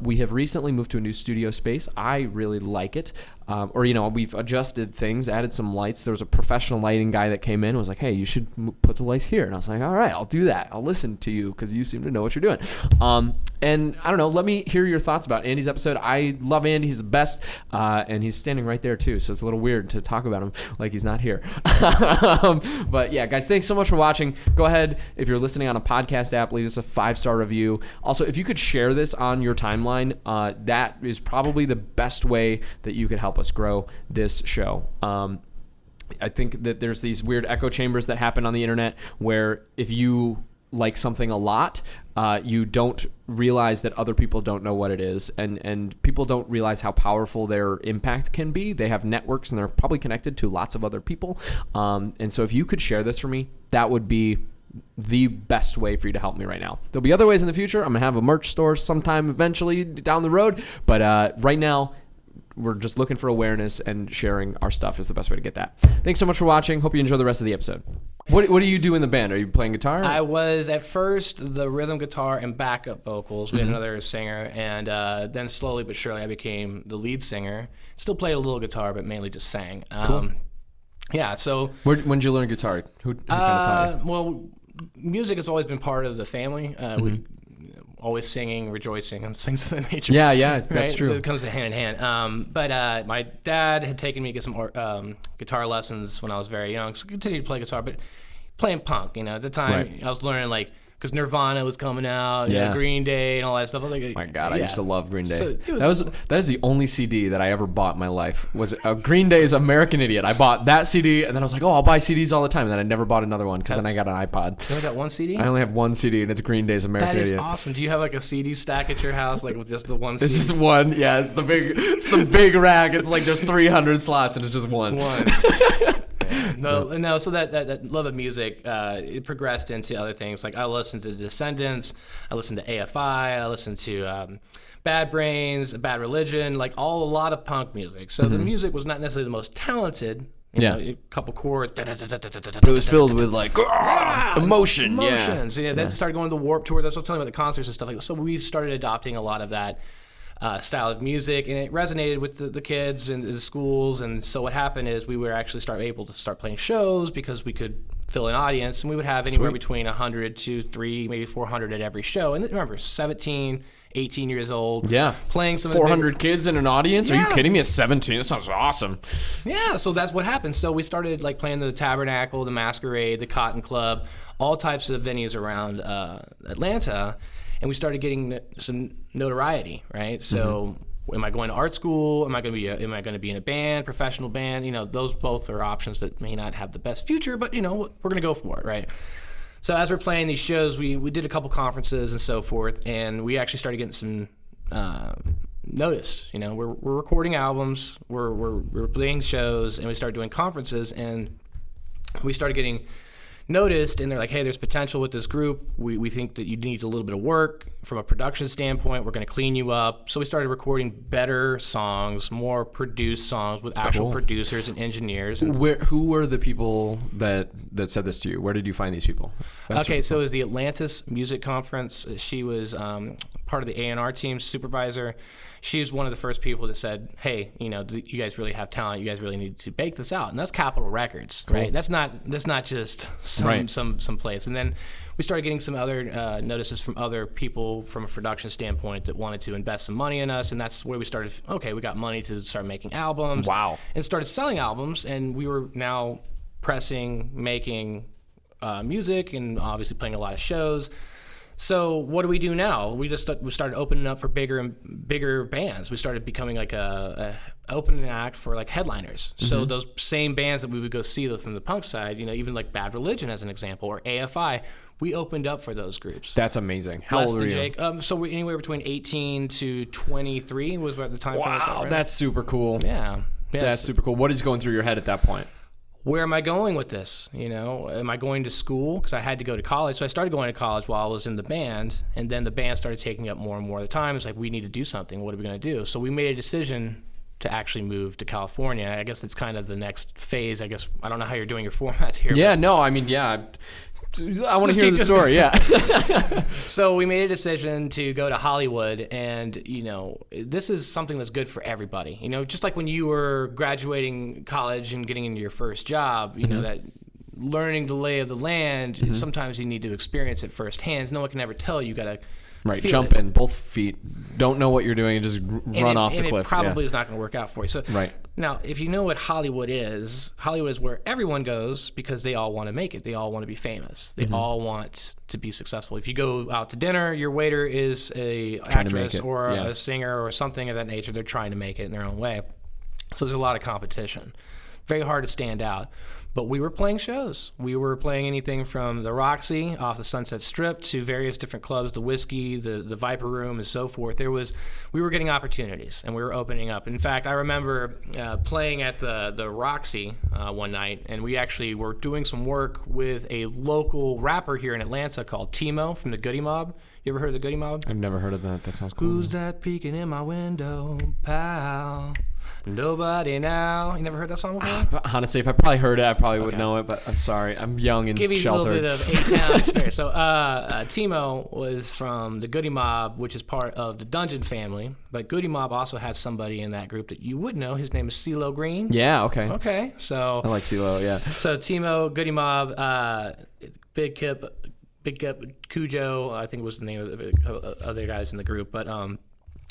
We have recently moved to a new studio space. I really like it. We've adjusted things, added some lights. There was a professional lighting guy that came in and was like, hey, you should put the lights here. And I was like, all right, I'll do that. I'll listen to you because you seem to know what you're doing. And I don't know, let me hear your thoughts about Andy's episode. I love Andy. He's the best. And he's standing right there too. So it's a little weird to talk about him like he's not here. But yeah, guys, thanks so much for watching. Go ahead, if you're listening on a podcast app, leave us a 5-star review. Also, if you could share this on your timeline, that is probably the best way that you could help us grow this show. I think that there's these weird echo chambers that happen on the internet where if you like something a lot, you don't realize that other people don't know what it is, and people don't realize how powerful their impact can be. They have networks and they're probably connected to lots of other people. And so if you could share this for me, that would be the best way for you to help me right now. There'll be other ways in the future. I'm going to have a merch store sometime eventually down the road. But right now, we're just looking for awareness, and sharing our stuff is the best way to get that. Thanks so much for watching. Hope you enjoy the rest of the episode. What do you do in the band? Are you playing guitar? I was at first the rhythm guitar and backup vocals. We had another singer, and then slowly but surely I became the lead singer. Still played a little guitar, but mainly just sang. Cool. Yeah, so... When did you learn guitar? Who kind of taught you? Well, music has always been part of the family. We always singing, rejoicing, and things of that nature. Yeah, that's right? true. So it comes hand in hand. But my dad had taken me to get some guitar lessons when I was very young, so I continued to play guitar, but playing punk, at the time, I was learning, because Nirvana was coming out, Green Day and all that stuff. I was like, My God, I used to love Green Day. So that is the only CD that I ever bought in my life. Was Green Day's American Idiot. I bought that CD, and then I was like, oh, I'll buy CDs all the time, and then I never bought another one because then I got an iPod. You only got one CD? I only have one CD, and it's Green Day's American Idiot. That is awesome. Do you have a CD stack at your house, with just the one CD? It's just one. Yeah, it's the big rack. It's like there's 300 slots, and it's just one. No. So that love of music, it progressed into other things. Like I listened to The Descendants, I listened to AFI, I listened to Bad Brains, Bad Religion, a lot of punk music. So the music was not necessarily the most talented. A couple chords. But it was filled with emotion. Emotions. Yeah. Then started going to the Warped Tour. That's what I'm telling you about the concerts and stuff like that. So we started adopting a lot of that style of music, and it resonated with the kids and the schools. And so what happened is we were actually able to start playing shows because we could fill an audience, and we would have anywhere between 100 to 300, maybe 400 at every show. And remember, 17, 18 years old, playing some 400 kids in an audience. Are you kidding me? At 17, that sounds awesome. Yeah, so that's what happened. So we started playing the Tabernacle, the Masquerade, the Cotton Club, all types of venues around Atlanta. And we started getting some notoriety, right? So, am I going to art school? Am I going to be in a band, professional band? Those both are options that may not have the best future, but we're going to go for it, right? So, as we're playing these shows, we did a couple conferences and so forth, and we actually started getting some noticed. We're recording albums, we're playing shows, and we started doing conferences, and we started getting noticed, and they're like, hey, there's potential with this group. We think that you need a little bit of work from a production standpoint. We're going to clean you up. So we started recording better songs, more produced songs with actual producers and engineers. Who were the people that said this to you? Where did you find these people? So it was the Atlantis Music Conference. She was part of the A&R team, supervisor. She was one of the first people that said, hey, you guys really have talent. You guys really need to bake this out. And that's Capitol Records, right? That's not just some place. And then we started getting some other notices from other people from a production standpoint that wanted to invest some money in us. And that's where we started, we got money to start making albums. Wow. And started selling albums. And we were now pressing, making music, and obviously playing a lot of shows. So what do we do now? We started opening up for bigger and bigger bands. We started becoming a opening act for headliners. So those same bands that we would go see from the punk side, even Bad Religion as an example, or AFI, we opened up for those groups. That's amazing. How old were you? Jake. So we're anywhere between 18 to 23 was at the time. Wow, that's super cool. Yeah. That's super cool. What is going through your head at that point? Where am I going with this? Am I going to school? Because I had to go to college. So I started going to college while I was in the band, and then the band started taking up more and more of the time. It's like, we need to do something. What are we going to do? So we made a decision to actually move to California. I guess that's kind of the next phase. I guess I don't know how you're doing your formats here. Yeah, no, I mean, I want to hear the story. Yeah. So we made a decision to go to Hollywood, and this is something that's good for everybody. Just like when you were graduating college and getting into your first job, that learning the lay of the land. Sometimes you need to experience it firsthand. No one can ever tell you. You got to jump in, both feet. Don't know what you're doing and just run off the cliff. It probably is not going to work out for you. So now, if you know what Hollywood is where everyone goes because they all want to make it. They all want to be famous. They all want to be successful. If you go out to dinner, your waiter is a actress or a singer or something of that nature. They're trying to make it in their own way. So there's a lot of competition. very hard to stand out. But we were playing shows. We were playing anything from the Roxy off the Sunset Strip to various different clubs, the Whiskey, the Viper Room, and so forth. We were getting opportunities, and we were opening up. In fact, I remember playing at the Roxy one night, and we actually were doing some work with a local rapper here in Atlanta called Timo from the Goody Mob. You ever heard of the Goody Mob? I've never heard of that. That sounds cool. Who's that peeking in my window, pal? Nobody now. You never heard that song before? But honestly, if I probably heard it, I probably would know it, but I'm sorry. I'm young and Give you sheltered. a little bit of A-Town experience. So Timo was from the Goody Mob, which is part of the Dungeon family. But Goody Mob also has somebody in that group that you would know. His name is CeeLo Green. Yeah, okay. Okay, so I like CeeLo, yeah. So Timo, Goody Mob, Big Kip, Cujo, I think was the name of the other guys in the group. But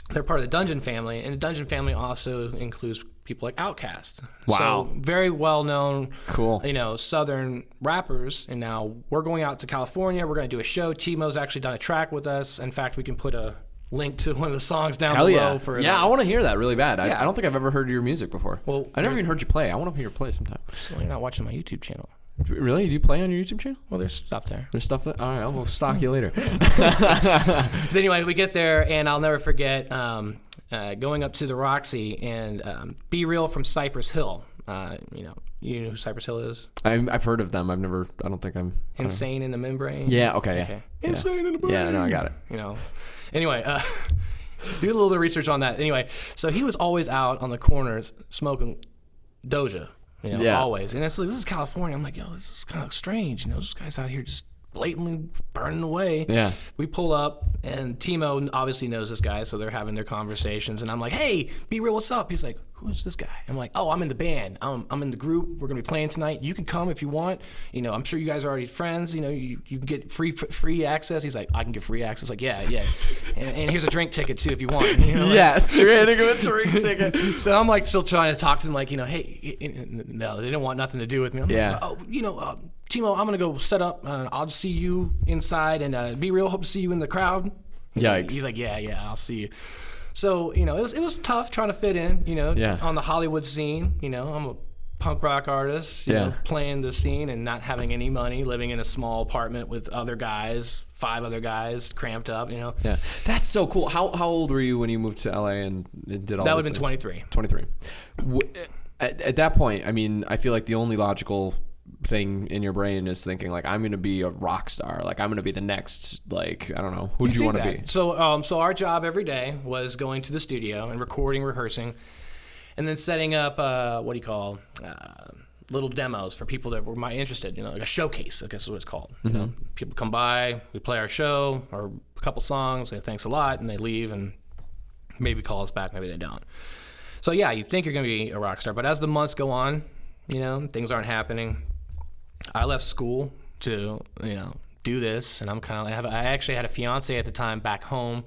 they're part of the Dungeon family, and the Dungeon family also includes people like Outkast. Wow. So very well-known, Cool. Southern rappers. And now we're going out to California. We're going to do a show. Timo's actually done a track with us. In fact, we can put a link to one of the songs down Hell below. yeah. I want to hear that really bad. Yeah. I don't think I've ever heard your music before. Well, I never even heard you play. I want to hear you play sometime. Well, you're not watching my YouTube channel. Really? Do you play on your YouTube channel? Well, there's stuff there. There's stuff that... All right, we'll stalk you later. So anyway, we get there, and I'll never forget going up to the Roxy and Be Real from Cypress Hill. You know who Cypress Hill is? I've heard of them. I don't think I'm... Insane in the Membrane? Yeah, okay, yeah. Insane in the Membrane. Yeah, no, I got it. Anyway, do a little bit of research on that. Anyway, so he was always out on the corners smoking Doja. Always. And it's like, this is California. I'm like, yo, this is kind of strange. This guy's out here just blatantly burning away. Yeah. We pull up, and Timo obviously knows this guy, so they're having their conversations. And I'm like, hey, Be Real, what's up? He's like, who's this guy? I'm like, oh, I'm in the band. I'm in the group. We're going to be playing tonight. You can come if you want. I'm sure you guys are already friends. You can get free access. He's like, I can get free access. Like, yeah. And here's a drink ticket, too, if you want. Yes, you're handing him a drink ticket. So I'm like still trying to talk to them, like, hey, no, they didn't want nothing to do with me. I'm Yeah. like, Timo, I'm going to go set up. I'll see you inside, and Be Real, hope to see you in the crowd. He's like, yeah, I'll see you. So, it was tough trying to fit in, on the Hollywood scene. I'm a punk rock artist, playing the scene and not having any money, living in a small apartment with other guys, 5 other guys, cramped up, Yeah, that's so cool. How old were you when you moved to LA and did all That this? would have been 23. 23. At that point, I mean, I feel like the only logical thing in your brain is thinking like, I'm going to be a rock star. Like, I'm going to be the next, like, I don't know. Who do you want to be? So, so our job every day was going to the studio and recording, rehearsing, and then setting up, little demos for people that were interested, like a showcase, I guess is what it's called. People come by, we play our show or a couple songs, they thanks a lot, and they leave and maybe call us back, maybe they don't. So yeah, you think you're going to be a rock star, but as the months go on, things aren't happening. I left school to, do this, and I actually had a fiance at the time back home,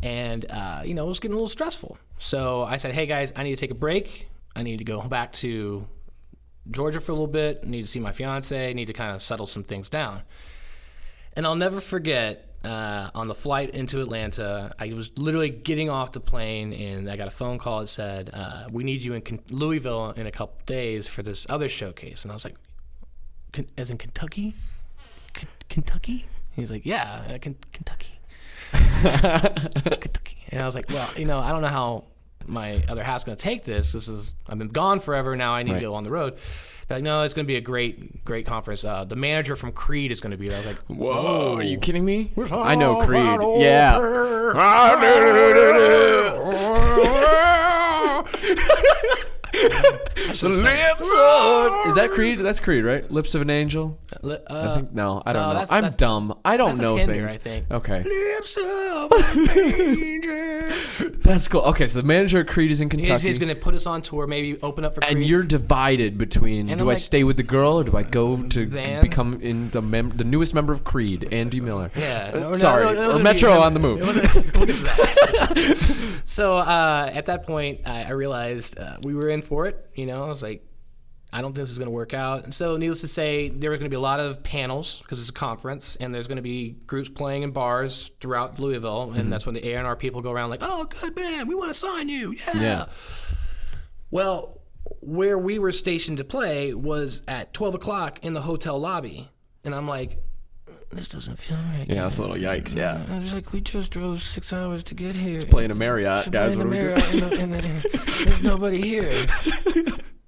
and, it was getting a little stressful. So I said, hey guys, I need to take a break. I need to go back to Georgia for a little bit. I need to see my fiance. I need to kind of settle some things down. And I'll never forget, on the flight into Atlanta, I was literally getting off the plane, and I got a phone call that said, we need you in Louisville in a couple days for this other showcase. And I was like, as in Kentucky? Kentucky? He's like, yeah, Kentucky. Kentucky. And I was like, well, I don't know how my other half's going to take this. I've been gone forever. Now I need to go on the road. They're like, no, it's going to be a great conference. The manager from Creed is going to be there. I was like, whoa, are you kidding me? I know Creed. Yeah. Is that Creed? That's Creed, right? Lips of an Angel? I think, no, I don't know. I'm dumb. I don't know things. I think. Okay. Lips of an Angel. That's cool. Okay, so the manager of Creed is in Kentucky. He's going to put us on tour, maybe open up for Creed. And you're divided between, do I stay with the girl or do I go to Van? become in the newest member of Creed, Andy Miller? Yeah. Sorry, Metro on the move. So at that point, I realized we were in for it. I was like, I don't think this is going to work out. And so needless to say, there was going to be a lot of panels because it's a conference, and there's going to be groups playing in bars throughout Louisville, and that's when the A&R people go around like, oh, good man, we want to sign you. Yeah. Yeah. Well, where we were stationed to play was at 12 o'clock in the hotel lobby. And I'm like, this doesn't feel right. Yeah, that's a little yikes. Yeah. I was like, we just drove 6 hours to get here. Playing a Marriott, guys. What are we doing? There's nobody here.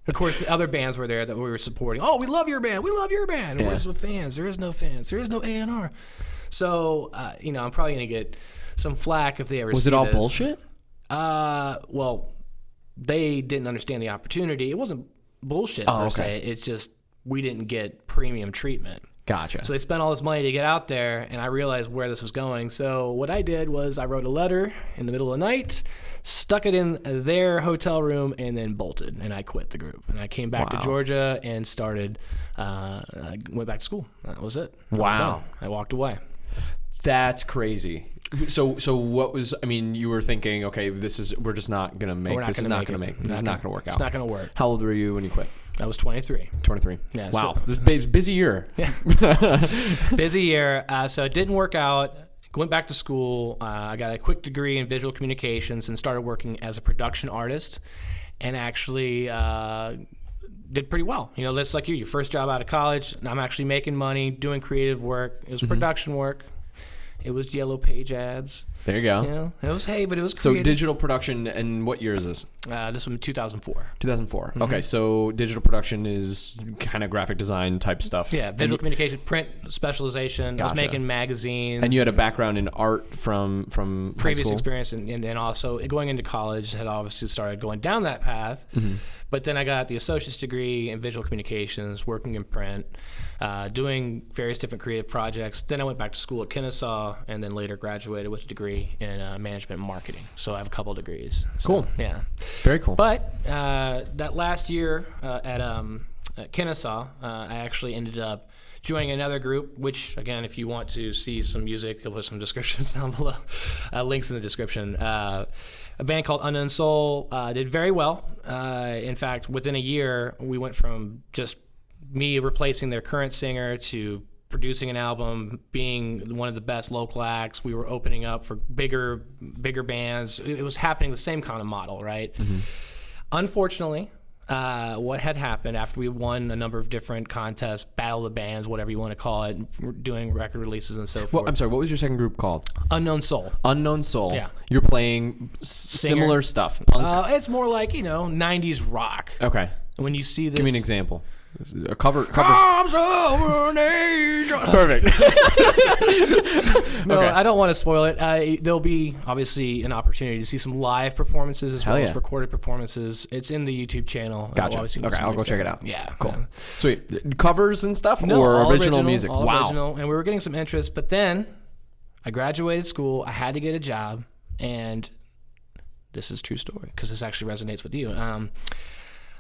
Of course, the other bands were there that we were supporting. Oh, we love your band. We love your band. Yeah. Where's the fans? There is no fans. There is no A&R. So, I'm probably going to get some flack if they ever see this. Was it all bullshit? Well, they didn't understand the opportunity. It wasn't bullshit per se. It's just we didn't get premium treatment. Gotcha. So they spent all this money to get out there, and I realized where this was going. So what I did was I wrote a letter in the middle of the night, stuck it in their hotel room, and then bolted, and I quit the group. And I came back to Georgia and started, went back to school. That was it. Wow. I walked away. That's crazy. So what was? I mean, you were thinking, okay, we're just not gonna make. This is not gonna work out. It's not gonna work. How old were you when you quit? I was 23. 23. Yeah. Wow. So, Busy year. Yeah. Busy year. So it didn't work out. Went back to school. I got a quick degree in visual communications and started working as a production artist, and actually did pretty well. That's like your first job out of college. I'm actually making money, doing creative work. It was production work. It was Yellow Page ads. There you go. It was but it was creative. So digital production, and what year is this? This was 2004. 2004. Mm-hmm. Okay, so digital production is kind of graphic design type stuff. Yeah, visual communication, print specialization. Gotcha. I was making magazines. And you had a background in art from previous high school? experience, and also going into college had obviously started going down that path. Mm-hmm. But then I got the associate's degree in visual communications, working in print, doing various different creative projects. Then I went back to school at Kennesaw, and then later graduated with a degree in management and marketing. So I have a couple degrees. Cool. Yeah. Very cool. But that last year at Kennesaw, I actually ended up joining another group, which, again, if you want to see some music, I'll put some descriptions down below, links in the description. A band called Unknown Soul did very well. In fact, within a year, we went from just me replacing their current singer to producing an album, being one of the best local acts. We were opening up for bigger bands. It was happening the same kind of model, right? Mm-hmm. Unfortunately, what had happened after we won a number of different contests, Battle of the Bands, whatever you want to call it, doing record releases and so forth. Well, I'm sorry, what was your second group called? Unknown Soul. Unknown Soul. Yeah. You're playing similar stuff. Punk? It's more like, 90s rock. Okay. When you see this... Give me an example. A cover. Arms over an angel. Perfect. No, Okay. I don't want to spoil it. There'll be obviously an opportunity to see some live performances as well as recorded performances. It's in the YouTube channel. Gotcha. Okay, I'll go check it out. Yeah, cool. Yeah. Sweet. Covers and stuff, No, or all original music? All Wow. original, and we were getting some interest. But then I graduated school. I had to get a job, and this is a true story because this actually resonates with you.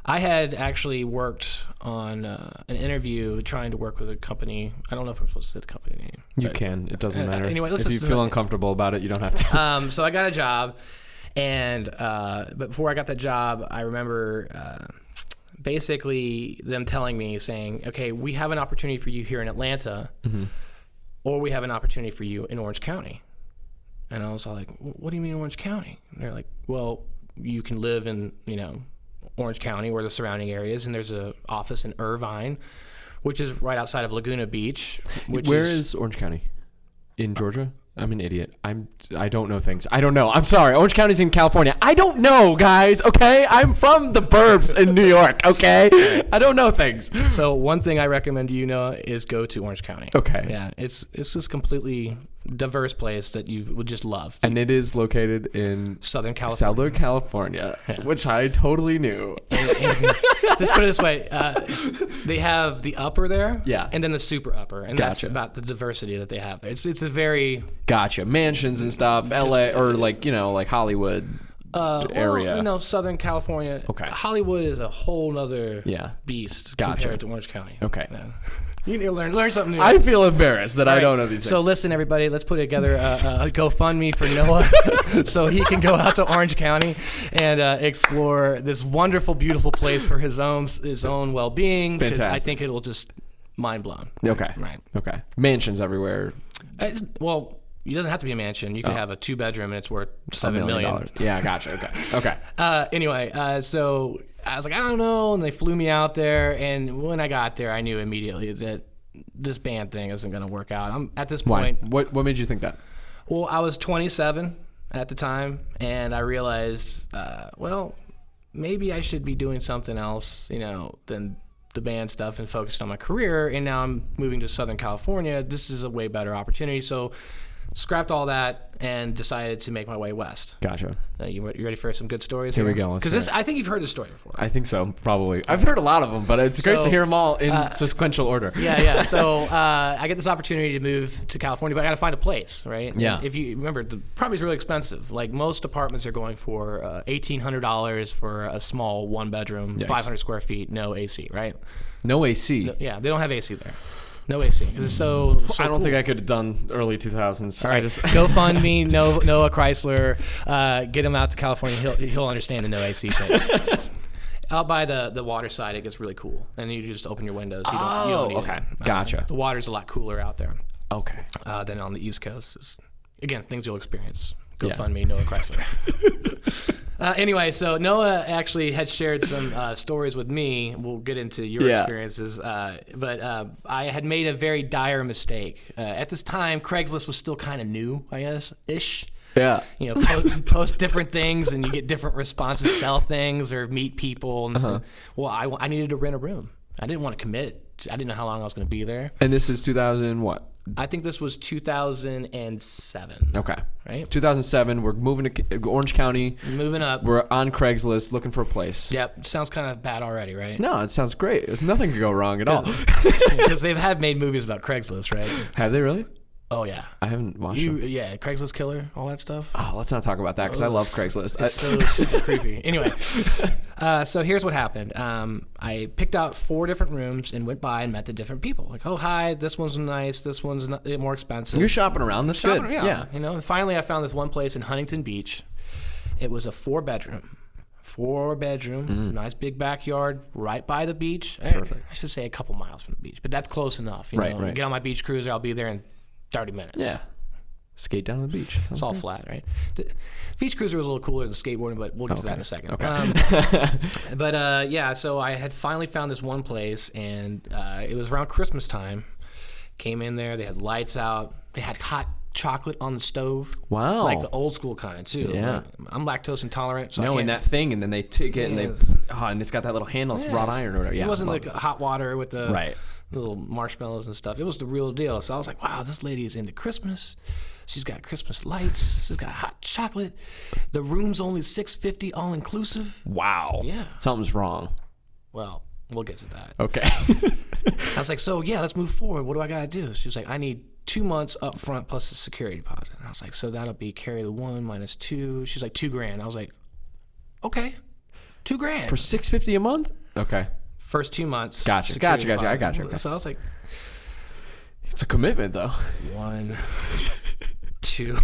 I had actually worked on an interview trying to work with a company. I don't know if I'm supposed to say the company name. You can. It doesn't matter. Anyway, if you feel uncomfortable about it, you don't have to. So I got a job, and but before I got that job, I remember basically them telling me, saying, okay, we have an opportunity for you here in Atlanta, or we have an opportunity for you in Orange County. And I was all like, what do you mean Orange County? And they're like, well, you can live in, Orange County or the surrounding areas, and there's an office in Irvine, which is right outside of Laguna Beach. Where is Orange County? In Georgia? I'm an idiot. I don't know things. I don't know. I'm sorry. Orange County's in California. I don't know, guys. Okay, I'm from the burbs in New York. Okay, I don't know things. So one thing I recommend to you, Noah, is go to Orange County. Okay. Yeah, it's this completely diverse place that you would just love. And it is located in Southern California, which I totally knew. Let's put it this way: they have the upper there, and then the super upper, and that's about the diversity that they have. It's a very mansions and stuff, LA or like Hollywood area. Well, Southern California. Okay, Hollywood is a whole nother beast compared to Orange County. Okay. Yeah. You need to learn something new. I feel embarrassed that I don't know these things. So listen, everybody, let's put together a GoFundMe for Noah so he can go out to Orange County and explore this wonderful, beautiful place for his own well-being. Because I think it'll just mind blown. Okay. Right. Okay. Mansions everywhere. Well, it doesn't have to be a mansion. You could have a 2-bedroom and it's worth $7 million. Yeah, gotcha. Okay. Anyway, so I was like, I don't know. And they flew me out there. And when I got there, I knew immediately that this band thing isn't going to work out. I'm at this point. What made you think that? Well, I was 27 at the time, and I realized, well, maybe I should be doing something else, than the band stuff and focused on my career. And now I'm moving to Southern California. This is a way better opportunity. So scrapped all that and decided to make my way west. Gotcha. You ready for some good stories? Here we go. Because I think you've heard this story before. I think so, probably. I've heard a lot of them, but it's great to hear them all in sequential order. Yeah. So I get this opportunity to move to California, but I got to find a place, right? Yeah. And if you remember, the property's really expensive. Like most apartments are going for $1,800 for a small one-bedroom, 500 square feet, no AC, right? No AC. Yeah, they don't have AC there. No AC because it's so I don't cool. think I could have done early 2000s. All right, GoFundMe, Noah Chrysler, get him out to California. He'll understand the no AC thing. Out by the water side, it gets really cool, and you just open your windows. You don't need okay, it. gotcha. The water's a lot cooler out there. Okay. Than on the East Coast. Again, things you'll experience. GoFundMe, Noah Chrysler. Anyway, so Noah actually had shared some stories with me. We'll get into your experiences. But I had made a very dire mistake. At this time, Craigslist was still kind of new, I guess-ish. Yeah. Post different things and you get different responses, sell things or meet people. And stuff. Well, I needed to rent a room. I didn't want to commit. I didn't know how long I was going to be there. And this is 2000 what? I think this was 2007. Okay. Right? 2007, we're moving to Orange County. Moving up. We're on Craigslist looking for a place. Yep. Sounds kind of bad already, right? No, it sounds great. Nothing could go wrong at all. Because they've made movies about Craigslist, right? Have they really? Oh, yeah. I haven't watched them. Yeah, Craigslist Killer, all that stuff. Oh, let's not talk about that because I love Craigslist. It's so super creepy. Anyway, so here's what happened. I picked out 4 different rooms and went by and met the different people. Like, oh, hi, this one's nice. This one's more expensive. You're shopping around. That's good. Yeah. And finally I found this one place in Huntington Beach. It was a 4-bedroom. 4-bedroom, nice big backyard, right by the beach. Perfect. I should say a couple miles from the beach, but that's close enough. You know? Get on my beach cruiser, I'll be there in 30 minutes. Yeah. Skate down to the beach. It's all flat, right? The beach cruiser was a little cooler than skateboarding, but we'll get to that in a second. Okay. So I had finally found this one place, and it was around Christmas time. Came in there, they had lights out, they had hot chocolate on the stove. Wow. Like the old school kind, too. Yeah. I'm lactose intolerant, so I and can't. that thing, and then they take it, and and it's got that little handle, it's wrought iron or whatever. Yeah, it wasn't like hot water with the right. little marshmallows and stuff. It was the real deal. So I was like, wow, this lady is into Christmas. She's got Christmas lights. She's got hot chocolate. The room's only $650 all inclusive. Wow. Yeah. Something's wrong. Well, we'll get to that. Okay. I was like, so yeah, let's move forward. What do I gotta do? She was like, I need 2 months up front plus a security deposit. And I was like, so that'll be carry the 1 minus 2. She's like, $2,000. I was like, okay, $2,000 for $650 a month. Okay. First 2 months. Gotcha. I got you. Okay. So I was like, it's a commitment though. 1, 2,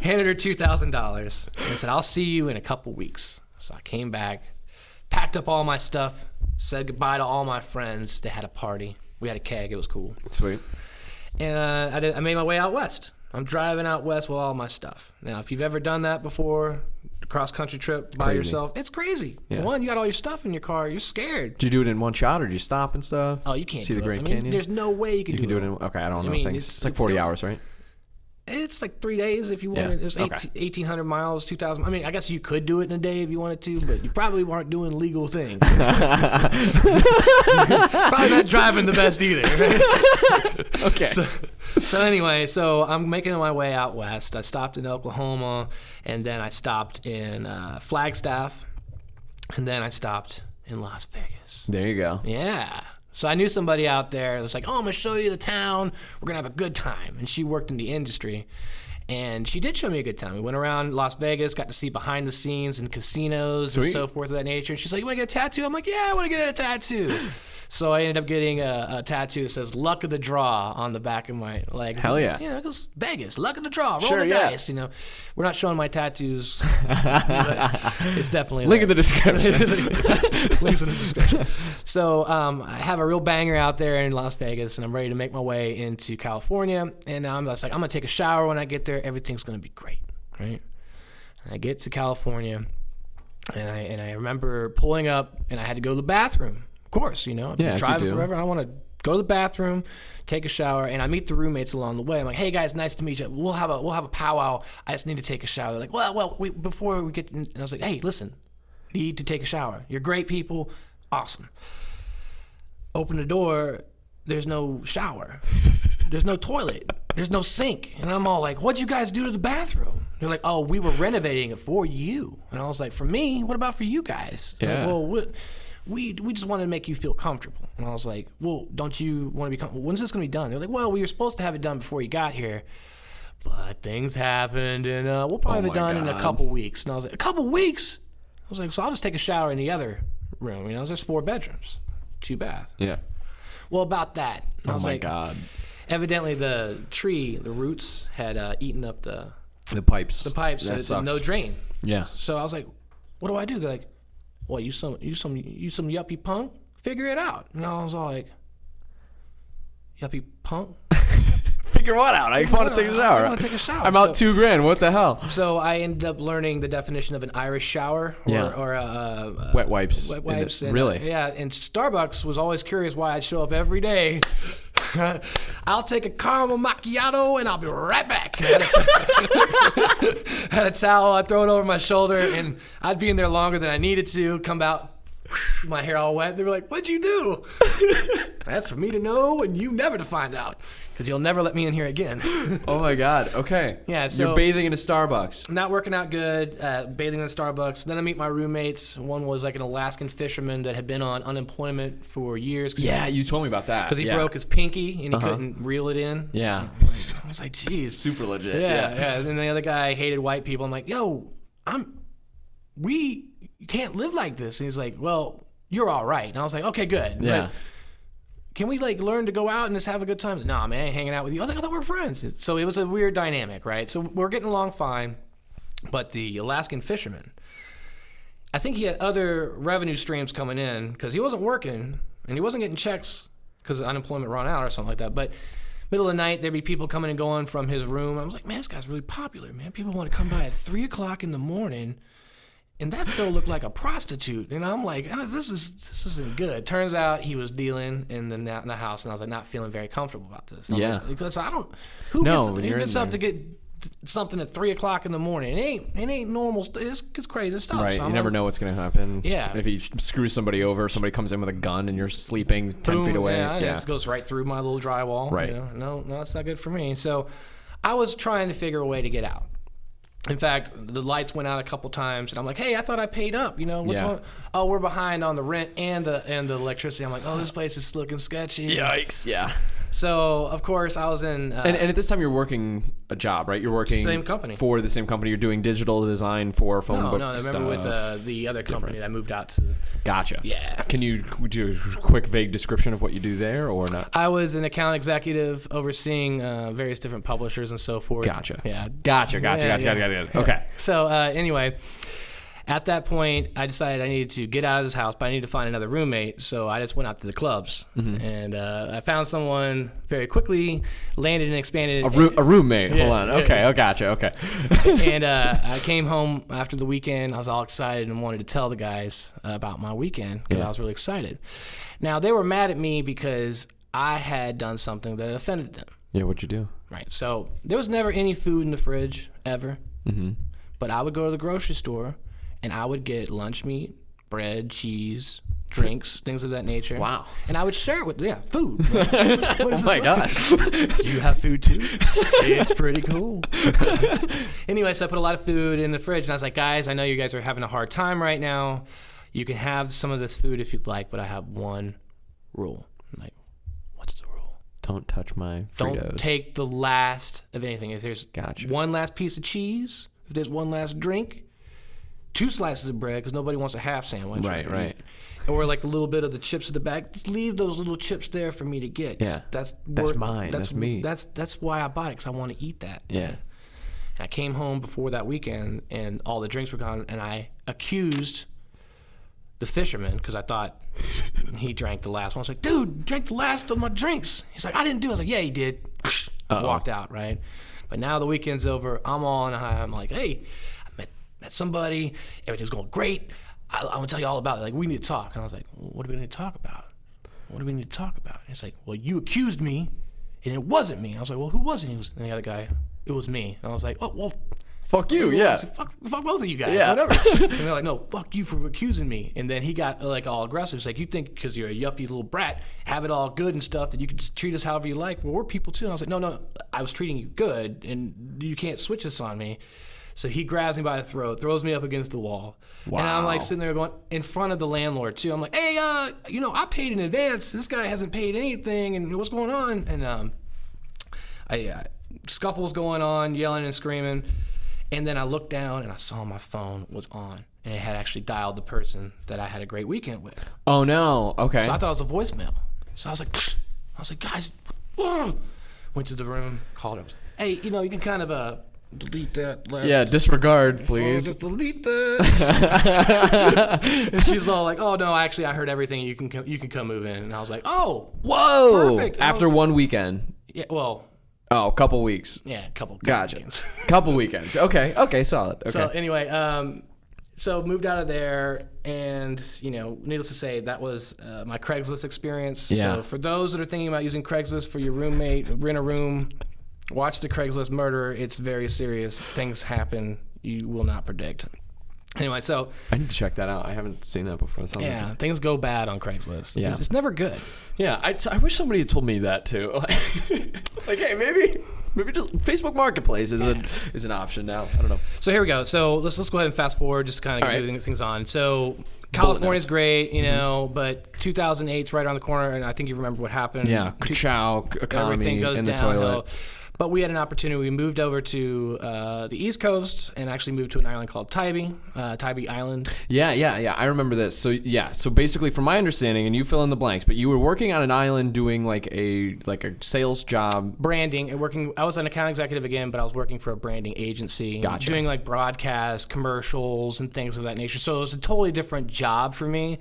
handed her $2,000 and said, I'll see you in a couple weeks. So I came back, packed up all my stuff, said goodbye to all my friends. They had a party. We had a keg. It was cool. Sweet. And I made my way out west. I'm driving out west with all my stuff. Now, if you've ever done that before, a cross-country trip by yourself, it's crazy. Yeah. One, you got all your stuff in your car. You're scared. Did you do it in one shot, or did you stop and stuff? Oh, you can't see do the it. Grand Canyon. There's no way you can do it. You can do it in. Okay, I don't know things. It's like 40 hours, right? It's like 3 days if you want it. It's 1,800 miles, 2,000. I mean, I guess you could do it in a day if you wanted to, but you probably weren't doing legal things. Probably not driving the best either. Right? Okay. So anyway, I'm making my way out west. I stopped in Oklahoma, and then I stopped in Flagstaff, and then I stopped in Las Vegas. There you go. Yeah. So I knew somebody out there that was like, oh, I'm going to show you the town. We're going to have a good time. And she worked in the industry. And she did show me a good time. We went around Las Vegas, got to see behind the scenes in casinos and so forth of that nature. And she's like, you want to get a tattoo? I'm like, yeah, I want to get a tattoo. So I ended up getting a tattoo that says luck of the draw on the back of my leg. Hell yeah. You know, it goes Vegas, luck of the draw, roll the dice. You know, we're not showing my tattoos. It's definitely link in the description. Links in the description. So I have a real banger out there in Las Vegas, and I'm ready to make my way into California. And I'm just like, I'm going to take a shower when I get there. Everything's going to be great, right? And I get to California, And I remember pulling up, and I had to go to the bathroom. Of course, I've been as you driving do. forever. I want to go to the bathroom, take a shower, and I meet the roommates along the way. I'm like, "Hey guys, nice to meet you. We'll have a powwow. I just need to take a shower." They're like, "Well, before we get," and I was like, "Hey, listen, need to take a shower. You're great people, awesome." Open the door. There's no shower. There's no toilet. There's no sink. And I'm all like, "What'd you guys do to the bathroom?" They're like, "Oh, we were renovating it for you." And I was like, "For me? What about for you guys?" Yeah. Like, well, we just wanted to make you feel comfortable. And I was like, "Well, don't you want to be comfortable? When's this going to be done?" They're like, "Well, we were supposed to have it done before you got here, but things happened, and we'll probably have it done in a couple weeks." And I was like, "A couple weeks?" I was like, "So I'll just take a shower in the other room. There's 4 bedrooms, 2 baths." Yeah. Well, about that. And I Oh was my like, God. evidently the roots had eaten up the The pipes. pipes, That so sucks. no drain. Yeah. So I was like, "What do I do?" They're like, "Well, you some yuppie punk? Figure it out." And I was all like, "Yuppie punk?" Figure what out? I want to take a shower. I want to take a shower. I'm out $2,000. What the hell? So I ended up learning the definition of an Irish shower, or Wet wipes. wet wipes. And, really? yeah, and Starbucks was always curious why I'd show up every day. I'll take a caramel macchiato and I'll be right back. Had a towel, I'd throw it over my shoulder, and I'd be in there longer than I needed to. Come out, my hair all wet. They were like, "What'd you do?" "That's for me to know and you never to find out, because you'll never let me in here again." Oh my God. Okay. Yeah, so- you're bathing in a Starbucks. Not working out good, bathing in Starbucks. Then I meet my roommates. One was like an Alaskan fisherman that had been on unemployment for years. Yeah, you told me about that. Because he broke his pinky and he couldn't reel it in. Yeah. I was like, "Geez." Super legit. Yeah. And then the other guy hated white people. I'm like, "Yo, you can't live like this." And he's like, "Well, you're all right." And I was like, "Okay, good. Yeah. But can we learn to go out and just have a good time?" "Nah, man, I ain't hanging out with you." I thought we're friends. So it was a weird dynamic, right? So we're getting along fine. But the Alaskan fisherman, I think he had other revenue streams coming in because he wasn't working and he wasn't getting checks because unemployment ran out or something like that. But middle of the night, there'd be people coming and going from his room. I was like, "Man, this guy's really popular, man. People want to come by at 3 o'clock in the morning. And that girl looked like a prostitute." And I'm like, this isn't good. Turns out he was dealing in the house, and I was like, not feeling very comfortable about this. And I'm Yeah. like, because when you're gets in up to there. get something at 3 o'clock in the morning? It ain't normal. It's crazy stuff. Right. So You I'm never like, know what's going to happen. Yeah. If he screws somebody over, somebody comes in with a gun and you're sleeping 10 boom, feet away. Yeah, Yeah. it goes right through my little drywall. Right. No, that's not good for me. So I was trying to figure a way to get out. In fact, the lights went out a couple times, and I'm like, "Hey, I thought I paid up. What's Yeah. going?" "Oh, we're behind on the rent and the electricity." I'm like, "Oh, this place is looking sketchy." Yikes. Yeah. So of course I was in. And at this time you're working a job, right? You're working Same company. for the same company. You're doing digital design for phone book I stuff. remember with the other company that I moved out to. Gotcha. Yeah. Can you do a quick, vague description of what you do there, or not? I was an account executive overseeing various different publishers and so forth. Gotcha. Yeah. Gotcha. Yeah. Okay. So anyway, at that point, I decided I needed to get out of this house, but I needed to find another roommate. So I just went out to the clubs, and I found someone very quickly, landed and expanded. A roommate. Yeah, Hold on. yeah, Okay. yeah. Oh, gotcha. Okay. And I came home after the weekend. I was all excited and wanted to tell the guys about my weekend because I was really excited. Now, they were mad at me because I had done something that offended them. Yeah. What'd you do? Right. So there was never any food in the fridge, ever. But I would go to the grocery store and I would get lunch meat, bread, cheese, drinks, things of that nature. Wow. And I would share it with, food. What Oh is my this God. like? You have food too? It's pretty cool. Anyway, so I put a lot of food in the fridge and I was like, "Guys, I know you guys are having a hard time right now. You can have some of this food if you'd like, but I have one rule." I'm like, "What's the rule?" Don't touch my Fritos. Don't take the last of anything. If there's Gotcha. one last piece of cheese, if there's one last drink, 2 slices of bread, because nobody wants a half sandwich. Right. Or like a little bit of the chips at the back. Just leave those little chips there for me to get. Yeah. That's mine. That's me. That's why I bought it, because I want to eat that. Yeah. And I came home before that weekend, and all the drinks were gone, and I accused the fisherman because I thought he drank the last one. I was like, "Dude, drank the last of my drinks." He's like, "I didn't do it." I was like, "Yeah, he did." Walked out, right? But now the weekend's over. I'm all on a high. I'm like, "Hey, I met somebody, everything's going great. I'm gonna tell you all about it. Like, we need to talk. And I was like, well, what do we need to talk about? What do we need to talk about? And he's like, well, you accused me, and it wasn't me. And I was like, well, who was it? And the other guy, it was me. And I was like, oh, well, Fuck you, yeah. Fuck both of you guys, Yeah. whatever. And they're like, no, fuck you for accusing me. And then he got like all aggressive. It's like, you think because you're a yuppie little brat, have it all good and stuff, that you can just treat us however you like. Well, we're people too. And I was like, no, I was treating you good, and you can't switch this on me. So he grabs me by the throat, throws me up against the wall. Wow. And I'm like sitting there going, in front of the landlord too. I'm like, hey, I paid in advance. This guy hasn't paid anything, and what's going on? And scuffles going on, yelling and screaming. And then I looked down and I saw my phone was on, and it had actually dialed the person that I had a great weekend with. Oh no. Okay. So I thought it was a voicemail. So I was like, guys, went to the room, called her. Hey, you can kind of delete that last. Yeah, disregard, please. Just delete that. And she's all like, oh no, actually I heard everything. You can come move in. And I was like, oh, Whoa. perfect. After one weekend. Yeah, well. Oh, a couple weeks. Yeah, a couple Gotcha. weekends. Couple weekends. Okay, solid. Okay. So anyway, so moved out of there, and needless to say, that was my Craigslist experience. Yeah. So for those that are thinking about using Craigslist for your roommate, rent a room, watch the Craigslist Murder. It's very serious. Things happen you will not predict. Anyway, so I need to check that out. I haven't seen that before. yeah, things go bad on Craigslist. Yeah. It's never good. Yeah, I wish somebody had told me that too. Like, hey, maybe just Facebook Marketplace is an option now. I don't know. So here we go. So let's go ahead and fast forward, just kind of get things on. So California's great, but 2008's right around the corner, and I think you remember what happened. Yeah, ka-chow, economy, everything goes in the downhill. toilet. But we had an opportunity. We moved over to the East Coast and actually moved to an island called Tybee Island. Yeah. I remember this. So basically, from my understanding, and you fill in the blanks, but you were working on an island doing like a sales job, branding and working. I was an account executive again, but I was working for a branding agency, Gotcha. doing like broadcast commercials and things of that nature. So it was a totally different job for me.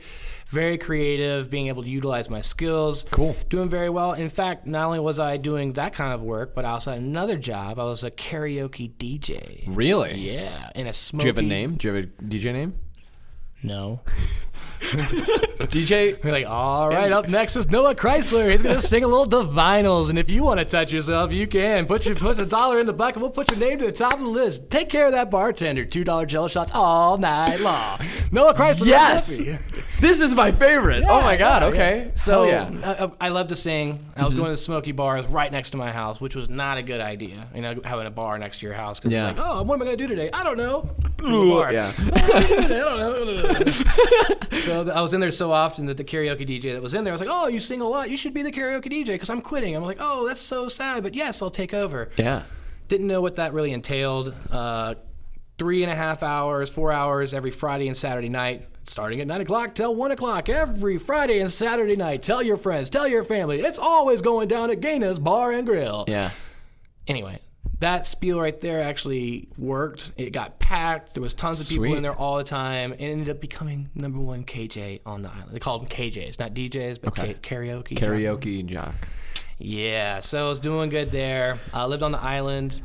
Very creative, being able to utilize my skills. Cool. Doing very well. In fact, not only was I doing that kind of work, but I also had another job. I was a karaoke DJ. Really? Yeah. In a smoky... Do you have a name? Do you have a DJ name? No. DJ? We're like, all right, up next is Noah Chrysler. He's going to sing a little Divinals. And if you want to touch yourself, you can. Put $1 in the bucket. We'll put your name to the top of the list. Take care of that bartender. $2 Jello shots all night long. Noah Chrysler. Yes! This is my favorite. Oh my God, okay. Yeah. So yeah. I love to sing. I was going to the smoky bars right next to my house, which was not a good idea. Having a bar next to your house. Because it's like, oh, what am I going to do today? I don't know. Yeah. I don't know. So I was in there so often that the karaoke DJ that was in there was like, oh, you sing a lot. You should be the karaoke DJ because I'm quitting. I'm like, oh, that's so sad. But yes, I'll take over. Yeah. Didn't know what that really entailed. 3.5 hours, 4 hours every Friday and Saturday night, starting at 9 o'clock till 1 o'clock every Friday and Saturday night. Tell your friends, tell your family. It's always going down at Gaina's Bar and Grill. Yeah. Anyway, that spiel right there actually worked. It got packed. There was tons of people in there all the time. It ended up becoming #1 KJ on the island. They called them KJs, not DJs, but karaoke. Karaoke jock. Yeah, so I was doing good there. I lived on the island.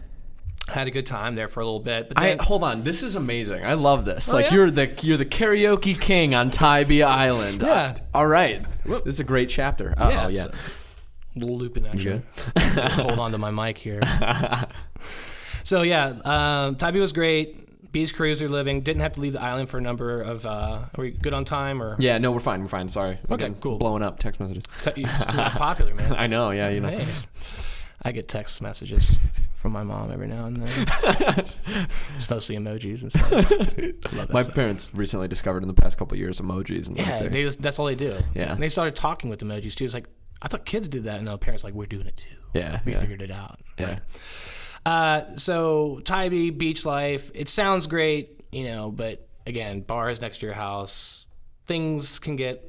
Had a good time there for a little bit. But then, Hold on, this is amazing. I love this. Oh, yeah? You're the karaoke king on Tybee Island. Yeah. All right. This is a great chapter. Oh yeah. So, little looping action. Hold on to my mic here. So yeah, Tybee was great. Beach cruiser living. Didn't have to leave the island for a number of. Are we good on time or? Yeah, no, we're fine. Sorry. Okay, cool. Blowing up text messages. You're popular, man. I know. Yeah, Hey, I get text messages from my mom every now and then. It's mostly emojis and stuff. Love that My stuff. parents recently discovered in the past couple of years emojis. And Yeah, that's all they do. Yeah. And they started talking with emojis too. It's like, I thought kids did that, and the parents like, we're doing it too. Yeah, We yeah. figured it out. Yeah. Right. So Tybee, beach life, it sounds great, but again, bars next to your house, things can get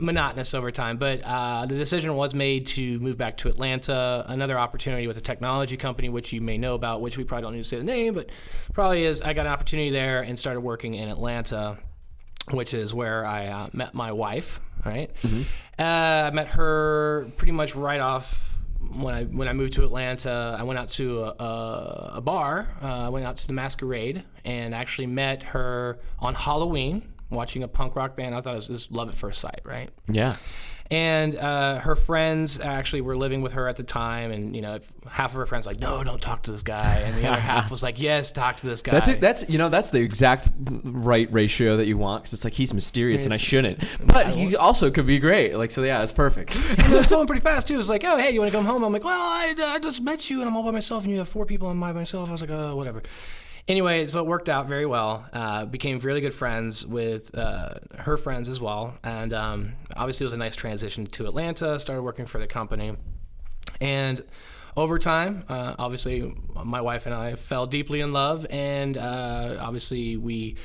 monotonous over time. But the decision was made to move back to Atlanta. Another opportunity with a technology company, which you may know about, which we probably don't need to say the name, but probably is. I got an opportunity there and started working in Atlanta, which is where I met my wife, right? Mm-hmm. I met her pretty much right off when I moved to Atlanta, I went out to a bar. I went out to the Masquerade and actually met her on Halloween watching a punk rock band. I thought it was love at first sight, right? Yeah. And her friends actually were living with her at the time, and half of her friends like, no, don't talk to this guy, and the other half was like, yes, talk to this guy. That's it. That's the exact right ratio that you want, because it's like he's mysterious and I shouldn't, but he also could be great. Like, so yeah, it's perfect. And it was going pretty fast too. It was like, oh, hey, you want to come home? I'm like, well, I just met you and I'm all by myself, and you have 4 people and I'm by myself. I was like, oh, whatever. Anyway, so it worked out very well. Became really good friends with her friends as well. And obviously it was a nice transition to Atlanta, started working for the company. And over time, obviously my wife and I fell deeply in love, and obviously we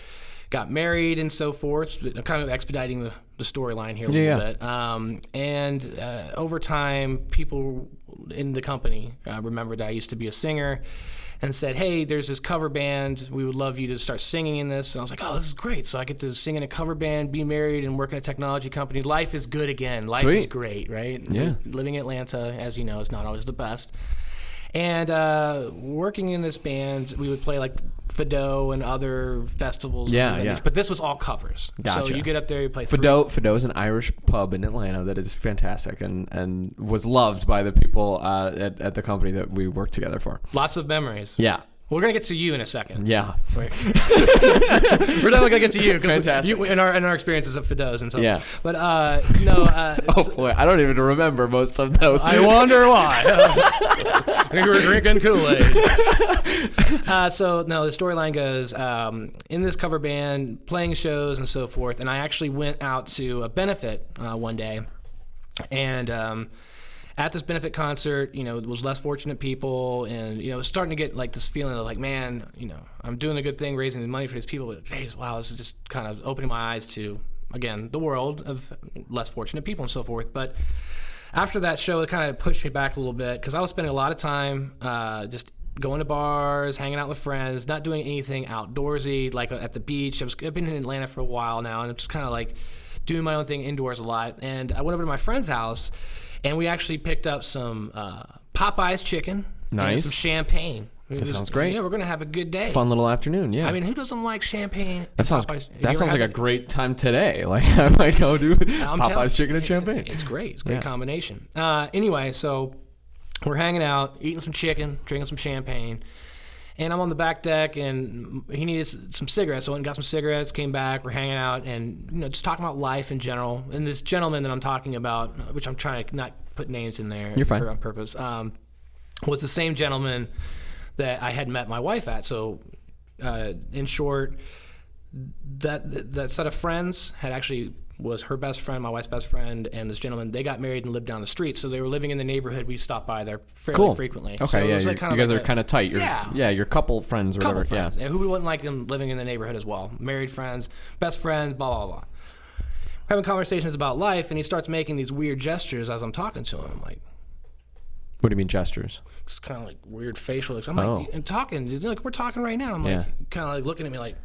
got married and so forth, kind of expediting the storyline here a little bit. And over time, people in the company remembered that I used to be a singer, and said, hey, there's this cover band. We would love you to start singing in this. And I was like, oh, this is great. So I get to sing in a cover band, be married, and work in a technology company. Life is good again. Life is great, right? Yeah. Living in Atlanta, as you know, is not always the best. And working in this band, we would play like Fido and other festivals. Yeah. But this was all covers. Gotcha. So you get up there, you play Fido is an Irish pub in Atlanta that is fantastic and was loved by the people at the company that we worked together for. Lots of memories. Yeah. We're going to get to you in a second. Yeah. We're definitely going to get to you. Fantastic. In our experiences at Fido's and stuff. Yeah. But, no. Oh, boy. I don't even remember most of those. I wonder why. I think we were drinking Kool-Aid. So, no, the storyline goes, in this cover band, playing shows and so forth, and I actually went out to a benefit one day, and at this benefit concert, it was less fortunate people, and it was starting to get like this feeling of like, man, I'm doing a good thing, raising the money for these people, but hey, wow, this is just kind of opening my eyes to, again, the world of less fortunate people and so forth. But after that show, it kind of pushed me back a little bit, because I was spending a lot of time just going to bars, hanging out with friends, not doing anything outdoorsy, like at the beach. I've been in Atlanta for a while now, and I'm just kind of like doing my own thing indoors a lot. And I went over to my friend's house, and we actually picked up some Popeye's chicken and some champagne. That sounds great. Yeah, we're going to have a good day. Fun little afternoon, yeah. I mean, who doesn't like champagne? That sounds Popeyes? like a great time today. Like, I might go do Popeye's chicken and champagne. It's great. It's a great combination. Anyway, so we're hanging out, eating some chicken, drinking some champagne. And I'm on the back deck, and he needed some cigarettes. So I went and got some cigarettes, came back, we're hanging out, and just talking about life in general. And this gentleman that I'm talking about, which I'm trying to not put names in there on purpose, was the same gentleman that I had met my wife at. So in short, that set of friends was her best friend, my wife's best friend, and this gentleman. They got married and lived down the street, so they were living in the neighborhood. We stopped by there fairly frequently. Okay, so yeah, it was like you guys are kind of tight. You're couple friends or couple whatever. Friends. Yeah, Who wouldn't like them living in the neighborhood as well? Married friends, best friends, blah blah blah. We're having conversations about life, and he starts making these weird gestures as I'm talking to him. I'm like, what do you mean gestures? It's kind of like weird facial. I'm like, and talking, like we're talking right now. I'm like, kind of like looking at me like.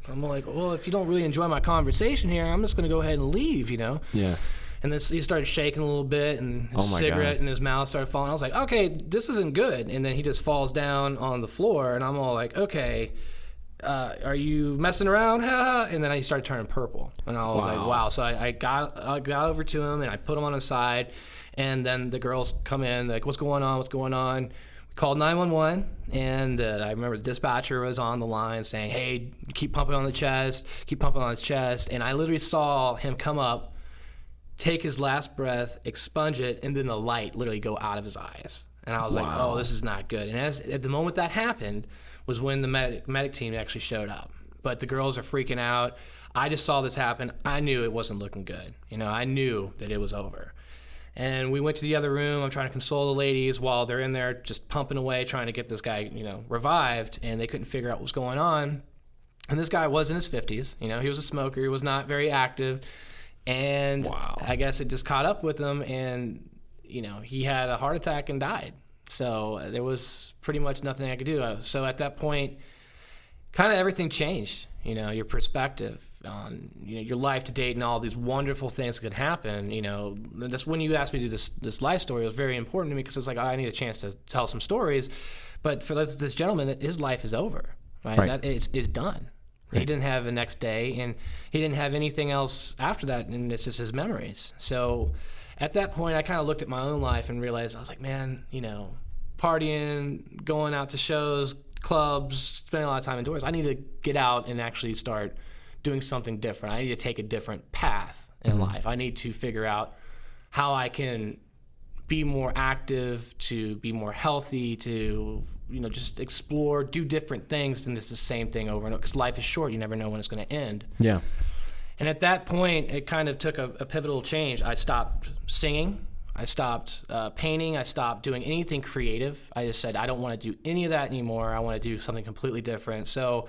I'm like, well, if you don't really enjoy my conversation here, I'm just going to go ahead and leave, Yeah. And then he started shaking a little bit, and his cigarette in his mouth started falling. I was like, okay, this isn't good. And then he just falls down on the floor, and I'm all like, okay, are you messing around? And then he started turning purple, and I was like, wow. So I got over to him, and I put him on his side, and then the girls come in, like, what's going on? What's going on? Called 911, and I remember the dispatcher was on the line saying, hey, keep pumping on the chest, keep pumping on his chest. And I literally saw him come up, take his last breath, expunge it, and then the light literally go out of his eyes. And I was like, oh, this is not good. And at the moment that happened was when the medic team actually showed up. But the girls are freaking out. I just saw this happen. I knew it wasn't looking good. I knew that it was over. And we went to the other room. I'm trying to console the ladies while they're in there just pumping away, trying to get this guy, revived. And they couldn't figure out what was going on. And this guy was in his 50s. He was a smoker. He was not very active. And I guess it just caught up with him. And, he had a heart attack and died. So there was pretty much nothing I could do. So at that point, kind of everything changed, your perspective. on your life to date and all these wonderful things that could happen. That's when you asked me to do this life story. It was very important to me because it's like, I need a chance to tell some stories. But for this gentleman, his life is over, right? That is done. Right. He didn't have the next day, and he didn't have anything else after that, and it's just his memories. So at that point, I kind of looked at my own life and realized, I was like, man, partying, going out to shows, clubs, spending a lot of time indoors. I need to get out and actually start doing something different. I need to take a different path in life. I need to figure out how I can be more active, to be more healthy, to just explore, do different things than just the same thing over and over, because life is short. You never know when it's going to end. Yeah. And at that point, it kind of took a pivotal change. I stopped singing. I stopped painting. I stopped doing anything creative. I just said, I don't want to do any of that anymore. I want to do something completely different. So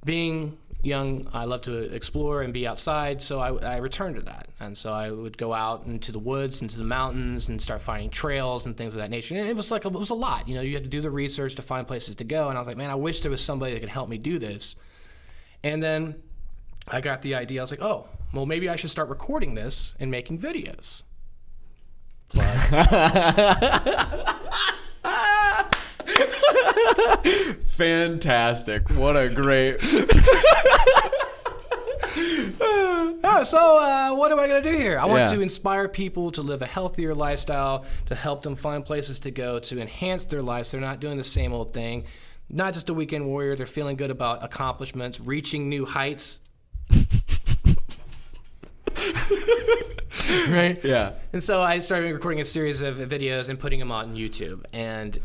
being young, I love to explore and be outside, so I returned to that. And so I would go out into the woods, into the mountains, and start finding trails and things of that nature. And it was a lot. You had to do the research to find places to go. And I was like, man, I wish there was somebody that could help me do this. And then I got the idea. I was like, oh, well, maybe I should start recording this and making videos. Fantastic. What a great... So what am I going to do here? I want to inspire people to live a healthier lifestyle, to help them find places to go, to enhance their lives. They're not doing the same old thing. Not just a weekend warrior. They're feeling good about accomplishments, reaching new heights. Right? Yeah. And so I started recording a series of videos and putting them on YouTube. And,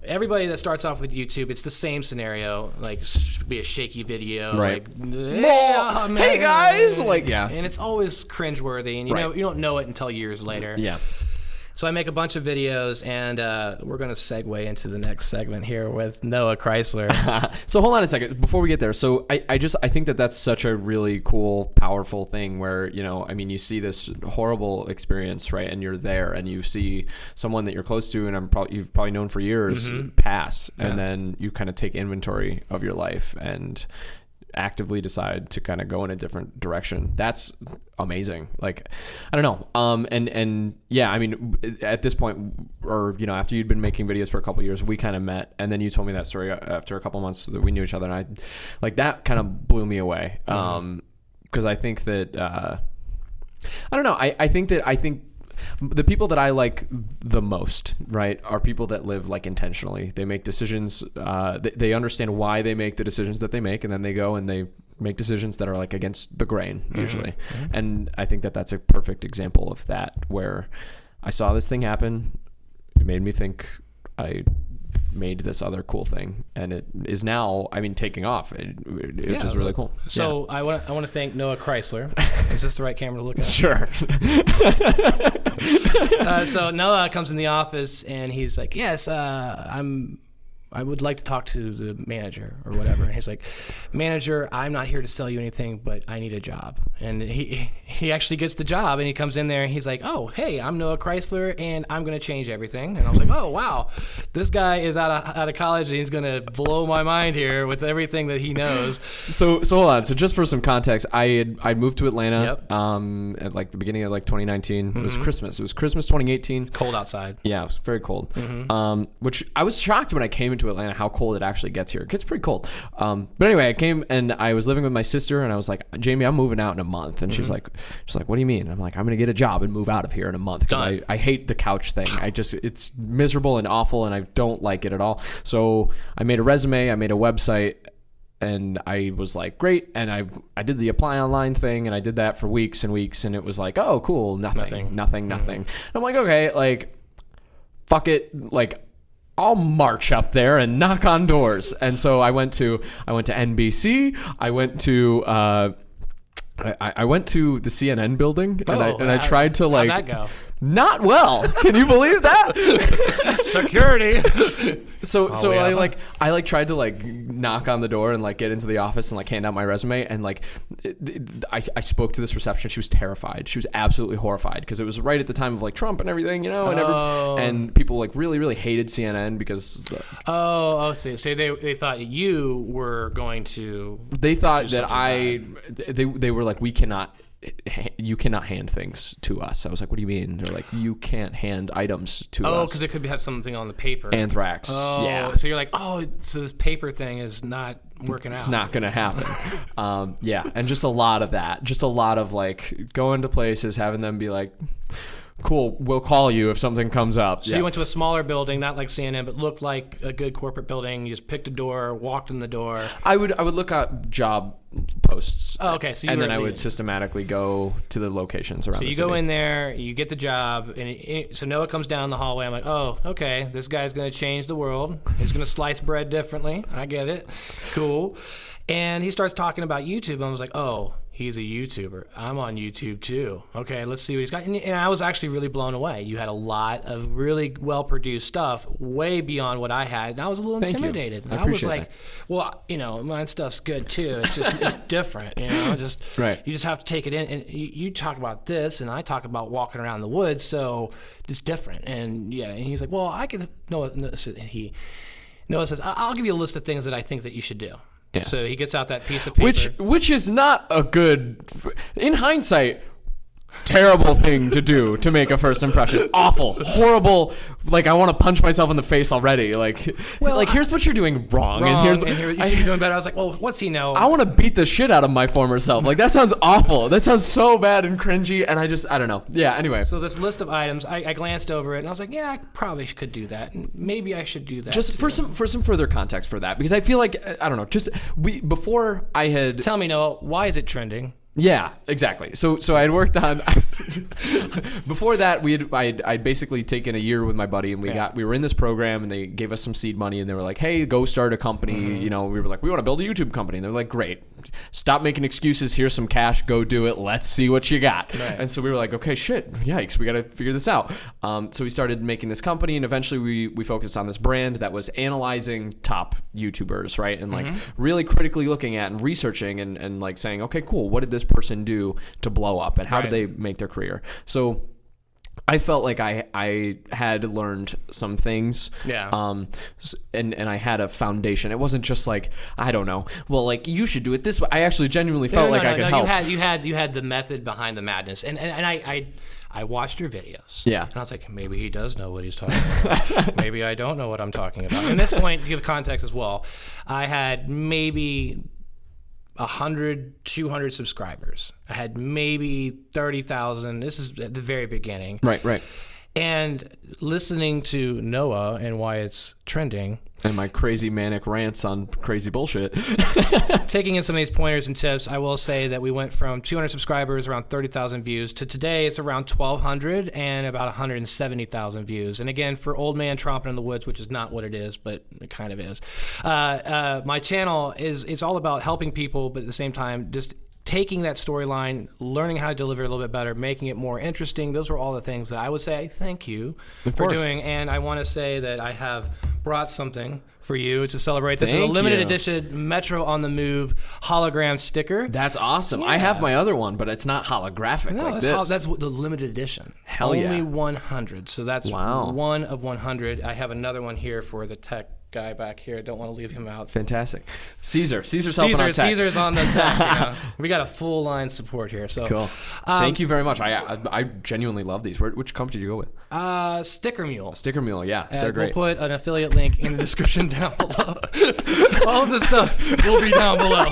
everybody that starts off with YouTube, it's the same scenario. Like, be a shaky video. Right. Like, hey, guys! Like, yeah. And it's always cringeworthy. And, you don't know it until years later. Yeah. So I make a bunch of videos, and we're going to segue into the next segment here with Noah Chrysler. So hold on a second before we get there. So I think that that's such a really cool, powerful thing where, you see this horrible experience, right? And you're there, and you see someone that you're close to, and you've probably known for years pass, and then you kind of take inventory of your life and actively decide to kind of go in a different direction. That's amazing. Like, I don't know. And yeah, I mean, at this point, or, after you'd been making videos for a couple of years, we kind of met, and then you told me that story after a couple of months that we knew each other. And that kind of blew me away. Cause I think that, I don't know. I think the people that I like the most, right, are people that live intentionally. They make decisions. They understand why they make the decisions that they make, and then they go and they make decisions that are against the grain usually. And I think that that's a perfect example of that, where I saw this thing happen. It made me think I made this other cool thing, and it is now, taking off, which is really cool. So I want to thank Noah Chrysler. Is this the right camera to look at? Sure. So Noah comes in the office, and he's like, yes, I would like to talk to the manager or whatever. And he's like, manager, I'm not here to sell you anything, but I need a job. And he actually gets the job, and he comes in there, and he's like, oh, hey, I'm Noah Chrysler, and I'm going to change everything. And I was like, oh, wow, this guy is out of college, and he's going to blow my mind here with everything that he knows. So hold on. So just for some context, I'd moved to Atlanta at the beginning of 2019. It was Christmas. It was Christmas 2018. Cold outside. Yeah, it was very cold. Which I was shocked when I came into Atlanta how cold it actually gets here. It gets pretty cold. But anyway, I came and I was living with my sister, and I was like, Jamie, I'm moving out in a month. And she's like, what do you mean? I'm like, I'm going to get a job and move out of here in a month, because I hate the couch thing. It's miserable and awful, and I don't like it at all. So I made a resume, I made a website, and I was like, great. And I did the apply online thing, and I did that for weeks and weeks, and it was like, oh, cool. Nothing. And I'm like, okay, fuck it. I'll march up there and knock on doors. And so I went to NBC. I went to I went to the CNN building, and I tried to how'd that go? Not well. Can you believe that? Security. So yeah. I tried to like knock on the door and like get into the office and like hand out my resume, and like I spoke to this receptionist. She was terrified. She was absolutely horrified because it was right at the time of like Trump and everything, you know, and people like really hated CNN because So they thought you were going to. They thought that they were like, you cannot hand things to us. I was like, what do you mean? They're like, you can't hand items to us. Oh, because it could have something on the paper. Anthrax. Oh, yeah. So you're like, so this paper thing is not working out. It's not going to happen. Yeah. And just a lot of that. Just a lot of like going to places, having them be like, cool, we'll call you if something comes up. So you went to a smaller building, not like CNN, but looked like a good corporate building. You just picked a door, walked in the door. I would look up job posts. Oh, okay. So and then I would systematically go to the locations around. So you go in there, you get the job, and so Noah comes down the hallway. I'm like, oh, okay, this guy's going to change the world. He's going to slice bread differently. I get it. Cool. And he starts talking about YouTube, and I was like, oh, he's a YouTuber. I'm on YouTube too. Okay, let's see what he's got. And I was actually really blown away. You had a lot of really well-produced stuff, way beyond what I had, and I was a little intimidated. I appreciate was like, that. well, my stuff's good too. It's just it's different, Just right. You just have to take it in. And you talk about this, and I talk about walking around the woods, so it's different. And yeah, and he's like, well, I could. Noah says, I'll give you a list of things that I think that you should do. Yeah. So he gets out that piece of paper. Which is not a good, in hindsight, terrible thing to do to make a first impression. Awful, horrible. Like I want to punch myself in the face already. Like here's what you're doing wrong. And here's you should be doing better. I was like, well, what's he know? I want to beat the shit out of my former self. Like that sounds awful. That sounds so bad and cringy. And I don't know. Yeah. Anyway. So this list of items, I glanced over it and I was like, yeah, I probably could do that. And maybe I should do that. Just for some further context for that, because I feel like I don't know. Before I had. Tell me, Noah, why is it trending? Yeah, exactly. So I had worked on before that I'd basically taken a year with my buddy, and we were in this program, and they gave us some seed money, and they were like, hey, go start a company. Mm-hmm. We were like, we want to build a YouTube company, and they're like, great, stop making excuses, here's some cash, go do it, let's see what you got. Right. And so we were like, okay, shit, yikes, we got to figure this out. So we started making this company, and eventually we focused on this brand that was analyzing top YouTubers, right? And like really critically looking at and researching and like saying, okay, cool, what did this person do to blow up, and how did they make their career? So I felt like I had learned some things, and I had a foundation. It wasn't just like, I don't know, well, like you should do it this way. I actually genuinely felt I could help. You had the method behind the madness, and I watched your videos. Yeah. And I was like, maybe he does know what he's talking about. Maybe I don't know what I'm talking about. And at this point, to give context as well, I had maybe 100, 200 subscribers. I had maybe 30,000. This is at the very beginning. Right. And listening to Noah and why it's trending. And my crazy manic rants on crazy bullshit. Taking in some of these pointers and tips, I will say that we went from 200 subscribers, around 30,000 views, to today it's around 1,200 and about 170,000 views. And again, for Old Man Tromping in the Woods, which is not what it is, but it kind of is. My channel it's all about helping people, but at the same time, just taking that storyline, learning how to deliver it a little bit better, making it more interesting. Those were all the things that I would say thank you for doing. And I want to say that I have brought something for you to celebrate. This is a limited edition Metro on the Move hologram sticker. That's awesome. Yeah. I have my other one, but it's not holographic like this. That's the limited edition. Hell Only yeah. Only 100. So that's one of 100. I have another one here for the tech guy back here. Don't want to leave him out. Fantastic. Caesar's helping on tech. Caesar's on the tech. We got a full line support here. So cool. Thank you very much. I genuinely love these. Which company did you go with? Sticker Mule. Sticker Mule, yeah. They're great. We'll put an affiliate link in the description down below. All of this stuff will be down below.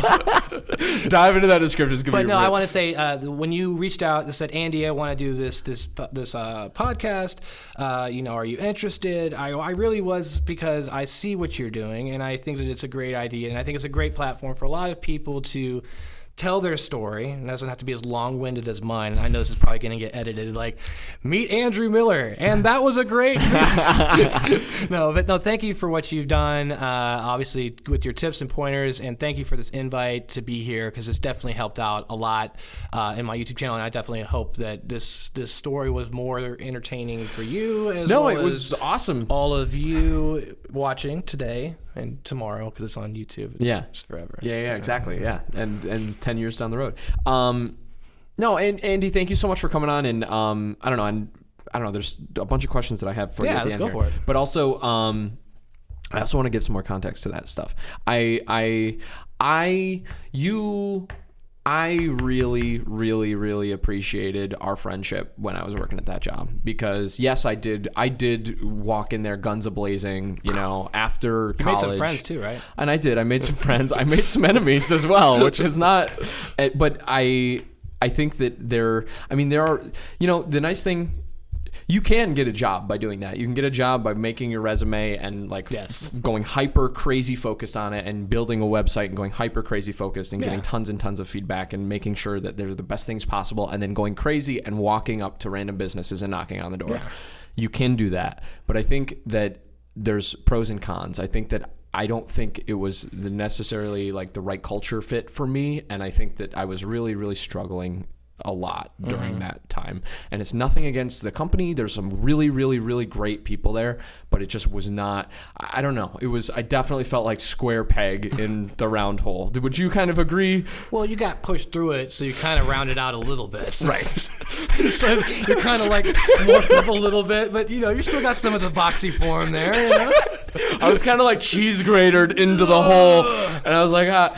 Dive into that description. But no, I want to say when you reached out and said, Andy, I want to do this podcast. Are you interested? I really was, because I see what you're doing, and I think that it's a great idea, and I think it's a great platform for a lot of people to tell their story, and it doesn't have to be as long-winded as mine. And I know this is probably going to get edited. Like, meet Andrew Miller, and that was a great. No, thank you for what you've done. Obviously, with your tips and pointers, and thank you for this invite to be here because it's definitely helped out a lot in my YouTube channel. And I definitely hope that this story was more entertaining for you. It was awesome. All of you watching today and tomorrow because it's on YouTube. It's forever. Yeah, exactly. Yeah, and 10 years down the road. No, and Andy, thank you so much for coming on. And I don't know. There's a bunch of questions that I have for you. Yeah, let's go for it. But also, I also want to give some more context to that stuff. I really, really, really appreciated our friendship when I was working at that job because yes, I did walk in there guns a-blazing, after college. You made some friends too, right? And I made some friends. I made some enemies as well, which is not, but I think that there are, the nice thing, you can get a job by doing that. You can get a job by making your resume and going hyper crazy focused on it and building a website and going hyper crazy focused and getting tons and tons of feedback and making sure that they're the best things possible and then going crazy and walking up to random businesses and knocking on the door. Yeah. You can do that. But I think that there's pros and cons. I don't think it was necessarily like the right culture fit for me. And I think that I was really, really struggling a lot during that time. And it's nothing against the company. There's some really, really, really great people there, but it just was not, I don't know. I definitely felt like square peg in the round hole. Would you kind of agree? Well, you got pushed through it, so you kind of rounded out a little bit. Right. So you're kind of like morphed up a little bit, but you still got some of the boxy form there. I was kind of like cheese gratered into the hole, and I was like,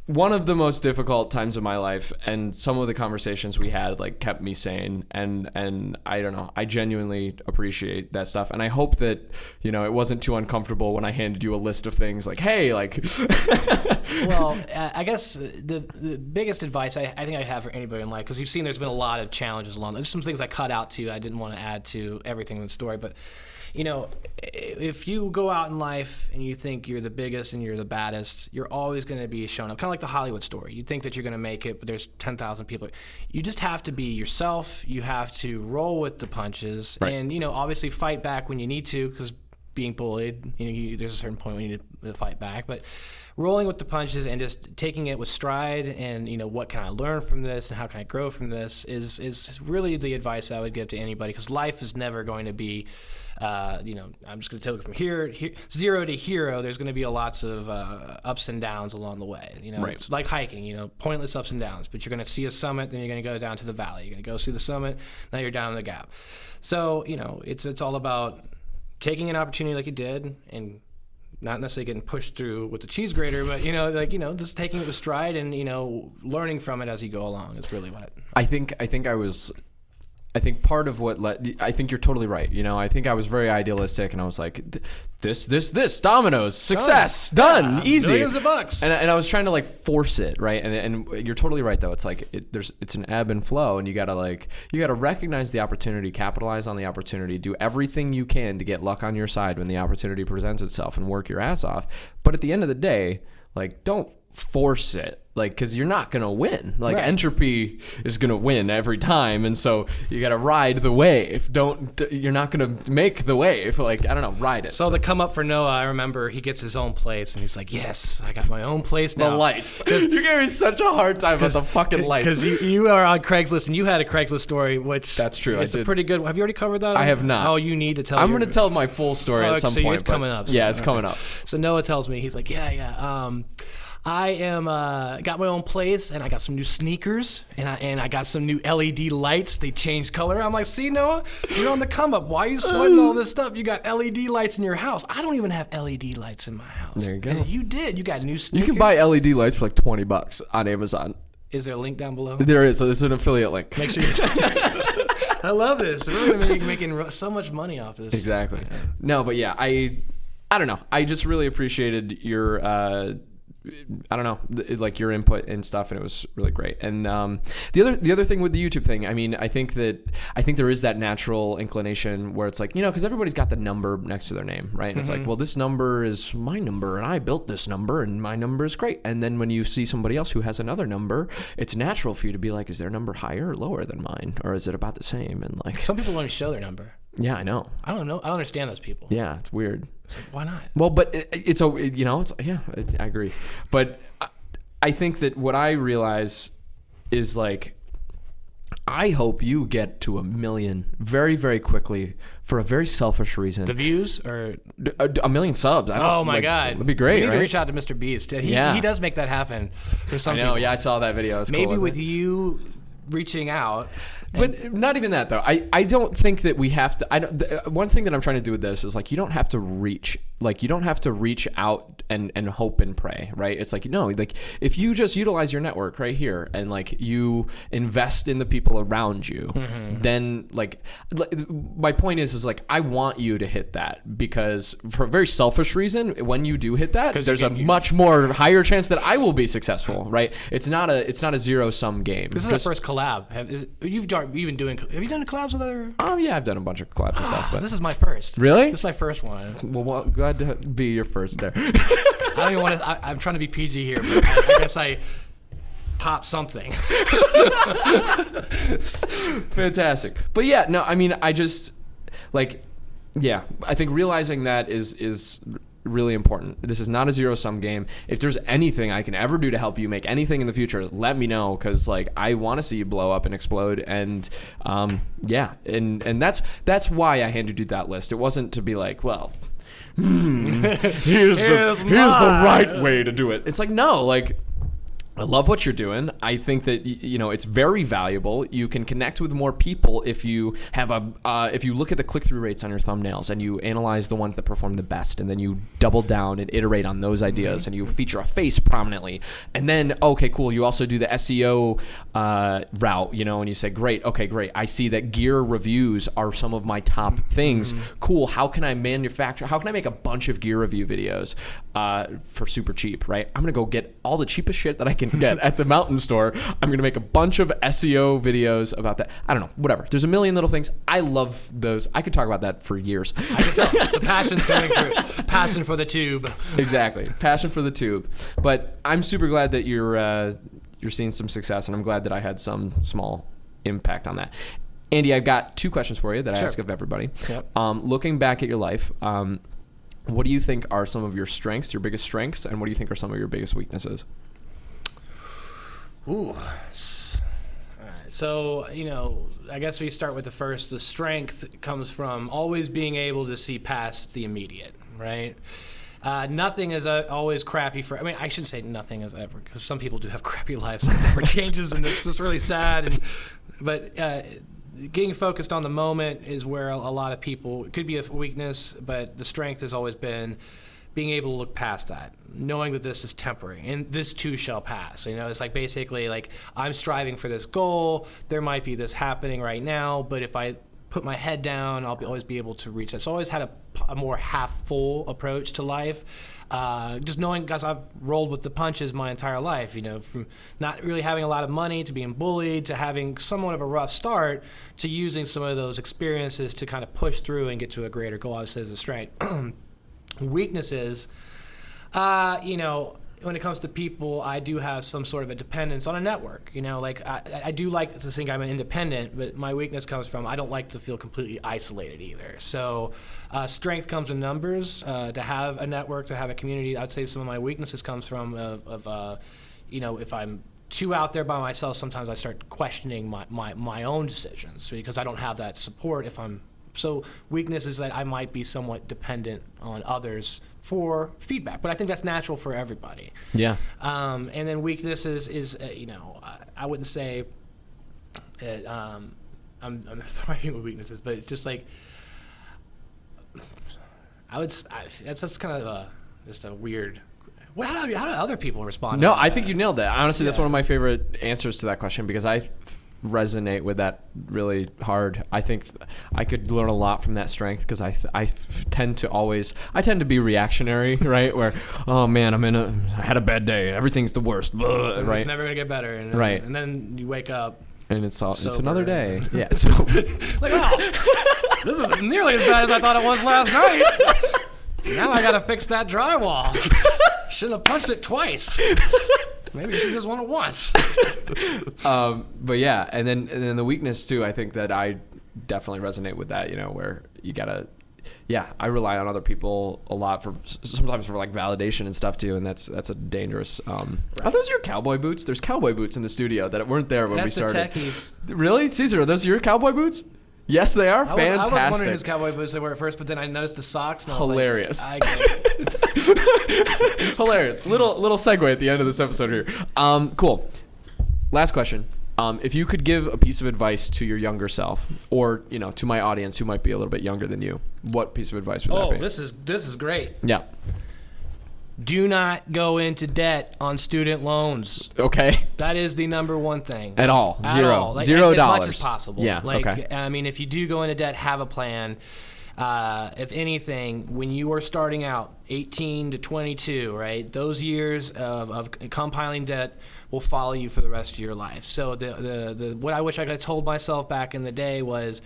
one of the most difficult times of my life, and some of the conversations we had kept me sane, and I don't know, I genuinely appreciate that stuff, and I hope that it wasn't too uncomfortable when I handed you a list of things hey, Well, I guess the biggest advice I think I have for anybody in life, because you've seen there's been a lot of challenges along. There's some things I cut out too. I didn't want to add to everything in the story, but if you go out in life and you think you're the biggest and you're the baddest, you're always going to be shown up. Kind of like the Hollywood story. You think that you're going to make it, but there's 10,000 people. You just have to be yourself. You have to roll with the punches. Right. And, obviously fight back when you need to, because being bullied, there's a certain point when you need to fight back. But rolling with the punches and just taking it with stride and, what can I learn from this and how can I grow from this is really the advice I would give to anybody, because life is never going to be I'm just going to tell you from here, zero to hero, there's going to be lots of ups and downs along the way. Right. It's like hiking, pointless ups and downs, but you're going to see a summit, then you're going to go down to the valley. You're going to go see the summit, now you're down in the gap. So, it's all about taking an opportunity like you did and not necessarily getting pushed through with the cheese grater, but, just taking it with stride and, learning from it as you go along is really what I think part of what I think you're totally right. I think I was very idealistic, and I was like, this, Domino's, success, done, easy, millions of bucks. And I was trying to force it, right? And you're totally right though. It's it's an ebb and flow, and you gotta recognize the opportunity, capitalize on the opportunity, do everything you can to get luck on your side when the opportunity presents itself, and work your ass off. But at the end of the day, don't force it. Because you're not going to win. Right. Entropy is going to win every time. And so you got to ride the wave. You're not going to make the wave. I don't know, ride it. So the come up for Noah, I remember he gets his own place and he's like, yes, I got my own place now. The lights. You gave me such a hard time about the fucking lights. Because you are on Craigslist and you had a Craigslist story, which that's true. It's a pretty good. Have you already covered that? I have not. Oh, you need to tell. I'm going to tell my full story at some point. It's coming up. Yeah, it's coming up. So Noah tells me, he's like, yeah. I am got my own place, and I got some new sneakers, and I got some new LED lights. They changed color. I'm like, see, Noah, you're on the come up. Why are you sweating all this stuff? You got LED lights in your house. I don't even have LED lights in my house. There you go. And you did. You got new sneakers. You can buy LED lights for $20 on Amazon. Is there a link down below? There is. So it's an affiliate link. Make sure you. I love this. We're really making so much money off this. Exactly. No, but yeah, I don't know. I just really appreciated your I don't know, like your input and stuff, and it was really great. And the other thing with the YouTube thing, I mean, I think there is that natural inclination where it's like, because everybody's got the number next to their name, right? And it's like, well, this number is my number, and I built this number, and my number is great. And then when you see somebody else who has another number, it's natural for you to be like, is their number higher or lower than mine, or is it about the same? And like, some people want to show their number. Yeah, I know. I don't know. I don't understand those people. Yeah, it's weird. Why not? Well, but I agree. But I think that what I realize is like, I hope you get to 1 million very, very quickly for a very selfish reason. The views or 1 million subs. Oh my God, that'd be great. We need right? to reach out to Mr. Beast. He does make that happen for some people. Yeah, I saw that video. It's maybe cool, with you reaching out. But not even that though. I don't think that we have to. One thing that I'm trying to do with this is like, you don't have to reach out and hope and pray, right? It's like, no, like if you just utilize your network right here and like you invest in the people around you, then like my point is like, I want you to hit that, because for a very selfish reason, when you do hit that, there's a much more higher chance that I will be successful, right? It's not a zero sum game. This is our first collab. Have you done collabs with other? Oh yeah, I've done a bunch of collabs and stuff. But this is my first. Really? This is my first one. Well, glad to be your first there. I don't even want to. I'm trying to be PG here, but I guess I pop something. Fantastic. But yeah, no, I mean, I just like, yeah, I think realizing that is really important. This is not a zero-sum game. If there's anything I can ever do to help you make anything in the future, let me know, because like I want to see you blow up and explode. And yeah, and that's why I handed you that list. It wasn't to be like, well, here's the right way to do it. It's like, no, like, I love what you're doing. I think that it's very valuable. You can connect with more people if you have if you look at the click-through rates on your thumbnails and you analyze the ones that perform the best, and then you double down and iterate on those ideas, and you feature a face prominently, and then okay, cool. You also do the SEO route, and you say, great, okay, great. I see that gear reviews are some of my top things. Cool. How can I make a bunch of gear review videos for super cheap? Right. I'm gonna go get all the cheapest shit that I can get at the mountain store. I'm going to make a bunch of SEO videos about that. I don't know, whatever. There's a million little things. I love those. I could talk about that for years. I can tell. The passion's coming through. Passion for the tube. Exactly. Passion for the tube. But I'm super glad that you're seeing some success, and I'm glad that I had some small impact on that. Andy, I've got 2 questions for you that I ask of everybody. Yep. Looking back at your life, what do you think are some of your strengths, your biggest strengths, and what do you think are some of your biggest weaknesses? Ooh. All right. So, I guess we start with the strength comes from always being able to see past the immediate, right? Nothing is always crappy I shouldn't say nothing is ever, because some people do have crappy lives for changes, and it's just really sad. But getting focused on the moment is where a lot of people, it could be a weakness, but the strength has always been being able to look past that, knowing that this is temporary and this too shall pass. It's like basically like I'm striving for this goal. There might be this happening right now, but if I put my head down, I'll always be able to reach that. So I always had a more half-full approach to life. Just knowing, because I've rolled with the punches my entire life, from not really having a lot of money to being bullied to having somewhat of a rough start to using some of those experiences to kind of push through and get to a greater goal. I would say is a strength. Weaknesses, when it comes to people, I do have some sort of a dependence on a network. I do like to think I'm an independent, but my weakness comes from I don't like to feel completely isolated either. So strength comes in numbers. To have a network, to have a community, I'd say some of my weaknesses comes from if I'm too out there by myself, sometimes I start questioning my own decisions because I don't have that support. So weakness is that I might be somewhat dependent on others for feedback, but I think that's natural for everybody. Yeah. And then weakness is I wouldn't say that I'm thriving with weaknesses, but it's just like that's kind of just a weird. How do other people respond? No, I think you nailed that. Honestly, that's one of my favorite answers to that question, because I resonate with that really hard. I think I could learn a lot from that strength because I tend to be reactionary, right? Where, oh man, I had a bad day. Everything's the worst. Right? It's never gonna get better. And, Right. And then you wake up. And it's Sober. another day. Yeah. So Like, oh, this is nearly as bad as I thought it was last night. Now I gotta fix that drywall. Shouldn't have punched it twice. Maybe you should just want it once. But yeah, and then the weakness too. I think that I definitely resonate with that. Where you gotta. Yeah, I rely on other people a lot sometimes for like validation and stuff too, and that's a dangerous. Are those your cowboy boots? There's cowboy boots in the studio that weren't there when we started. That's the techies. Really, Caesar? Are those your cowboy boots? Yes, they are. Fantastic. I was wondering whose cowboy boots they were at first, but then I noticed the socks. And I was Hilarious. Like, I get it. It's hilarious. Little segue at the end of this episode here. Cool. Last question. If you could give a piece of advice to your younger self, or to my audience who might be a little bit younger than you, what piece of advice would that be? This is great. Yeah. Do not go into debt on student loans. Okay. That is the number one thing. At all. Zero. Like, $0. As much as possible. Yeah. Like, okay. I mean, if you do go into debt, have a plan. If anything, when you are starting out, 18 to 22, right? Those years of compiling debt will follow you for the rest of your life. So the what I wish I could have told myself back in the day was,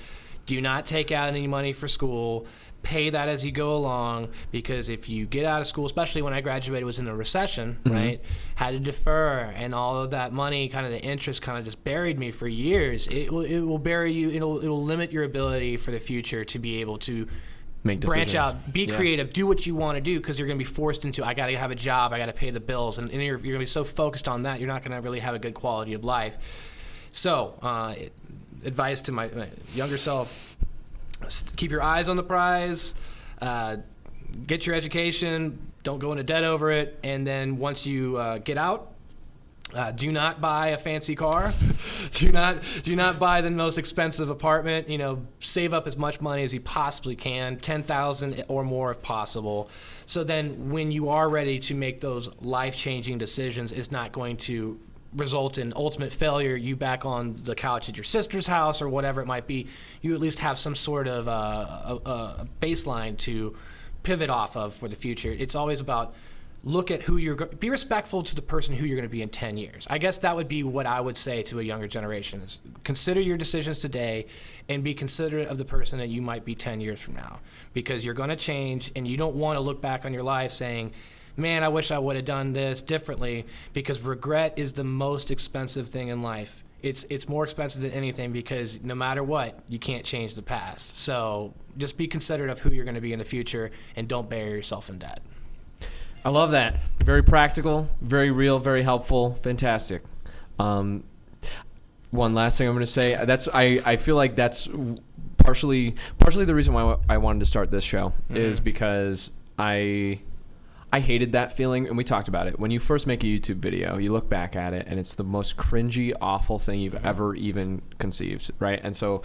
do not take out any money for school. Pay that as you go along, because if you get out of school, especially when I graduated, was in a recession, right? Had to defer, and all of that money, kind of the interest, kind of just buried me for years. It will bury you. It'll limit your ability for the future to be able to make decisions. Branch out, be creative, do what you want to do, because you're going to be forced into, I got to have a job, I got to pay the bills, and you're going to be so focused on that, you're not going to really have a good quality of life. So, advice to my younger self. Keep your eyes on the prize, get your education, don't go into debt over it, and then once you get out, do not buy a fancy car. do not buy the most expensive apartment. Save up as much money as you possibly can, $10,000 or more if possible. So then when you are ready to make those life-changing decisions, it's not going to result in ultimate failure, you back on the couch at your sister's house or whatever it might be. You at least have some sort of a baseline to pivot off of for the future. It's always about look at who be respectful to the person who you're going to be in 10 years. I guess that would be what I would say to a younger generation is consider your decisions today and be considerate of the person that you might be 10 years from now, because you're going to change and you don't want to look back on your life saying, man, I wish I would have done this differently, because regret is the most expensive thing in life. It's more expensive than anything, because no matter what, you can't change the past. So just be considerate of who you're going to be in the future and don't bury yourself in debt. I love that. Very practical, very real, very helpful. Fantastic. One last thing I'm going to say. I feel like that's partially the reason why I wanted to start this show is because I hated that feeling, and we talked about it. When you first make a YouTube video, you look back at it, and it's the most cringy, awful thing you've ever even conceived, right? And so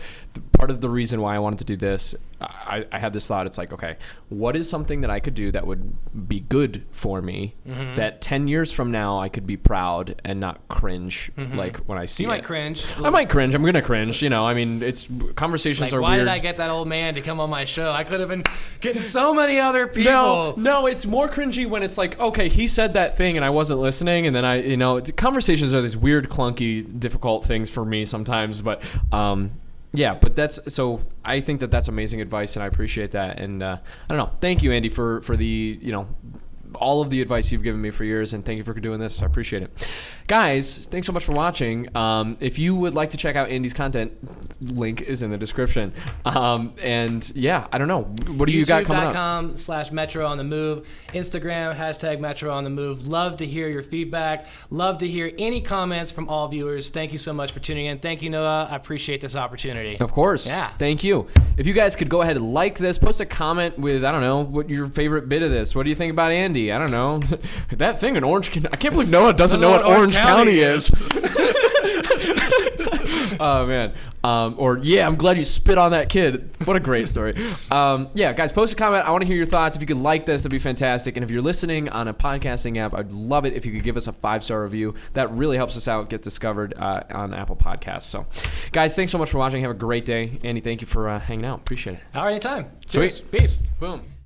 part of the reason why I wanted to do this, I had this thought. It's like, okay, what is something that I could do that would be good for me, that 10 years from now I could be proud and not cringe, like when I see it. You might cringe. I might cringe. I'm going to cringe. I mean, it's conversations are why weird. Why did I get that old man to come on my show? I could have been getting so many other people. No, it's more cringy when it's like, okay, he said that thing and I wasn't listening, and then conversations are these weird, clunky, difficult things for me sometimes, but yeah, but so I think that's amazing advice, and I appreciate that. And I don't know. Thank you, Andy, for the all of the advice you've given me for years, and thank you for doing this. I appreciate it. Guys, thanks so much for watching. If you would like to check out Andy's content, link is in the description. And yeah, I don't know. What do you got coming up? YouTube.com/Metro on the Move. Instagram, #Metro on the Move. Love to hear your feedback. Love to hear any comments from all viewers. Thank you so much for tuning in. Thank you, Noah. I appreciate this opportunity. Of course. Yeah. Thank you. If you guys could go ahead and like this, post a comment with, I don't know, what your favorite bit of this. What do you think about Andy? I don't know. That thing in Orange County. I can't believe Noah doesn't know what Orange County is. Oh man. Or yeah, I'm glad you spit on that kid. What a great story. Yeah, guys, post a comment. I want to hear your thoughts. If you could like this, that'd be fantastic. And if you're listening on a podcasting app, I'd love it if you could give us a 5-star review. That really helps us out, get discovered on Apple Podcasts. So, guys, thanks so much for watching. Have a great day. Andy, thank you for hanging out. Appreciate it. All right, anytime. Sweet. Cheers. Peace. Boom.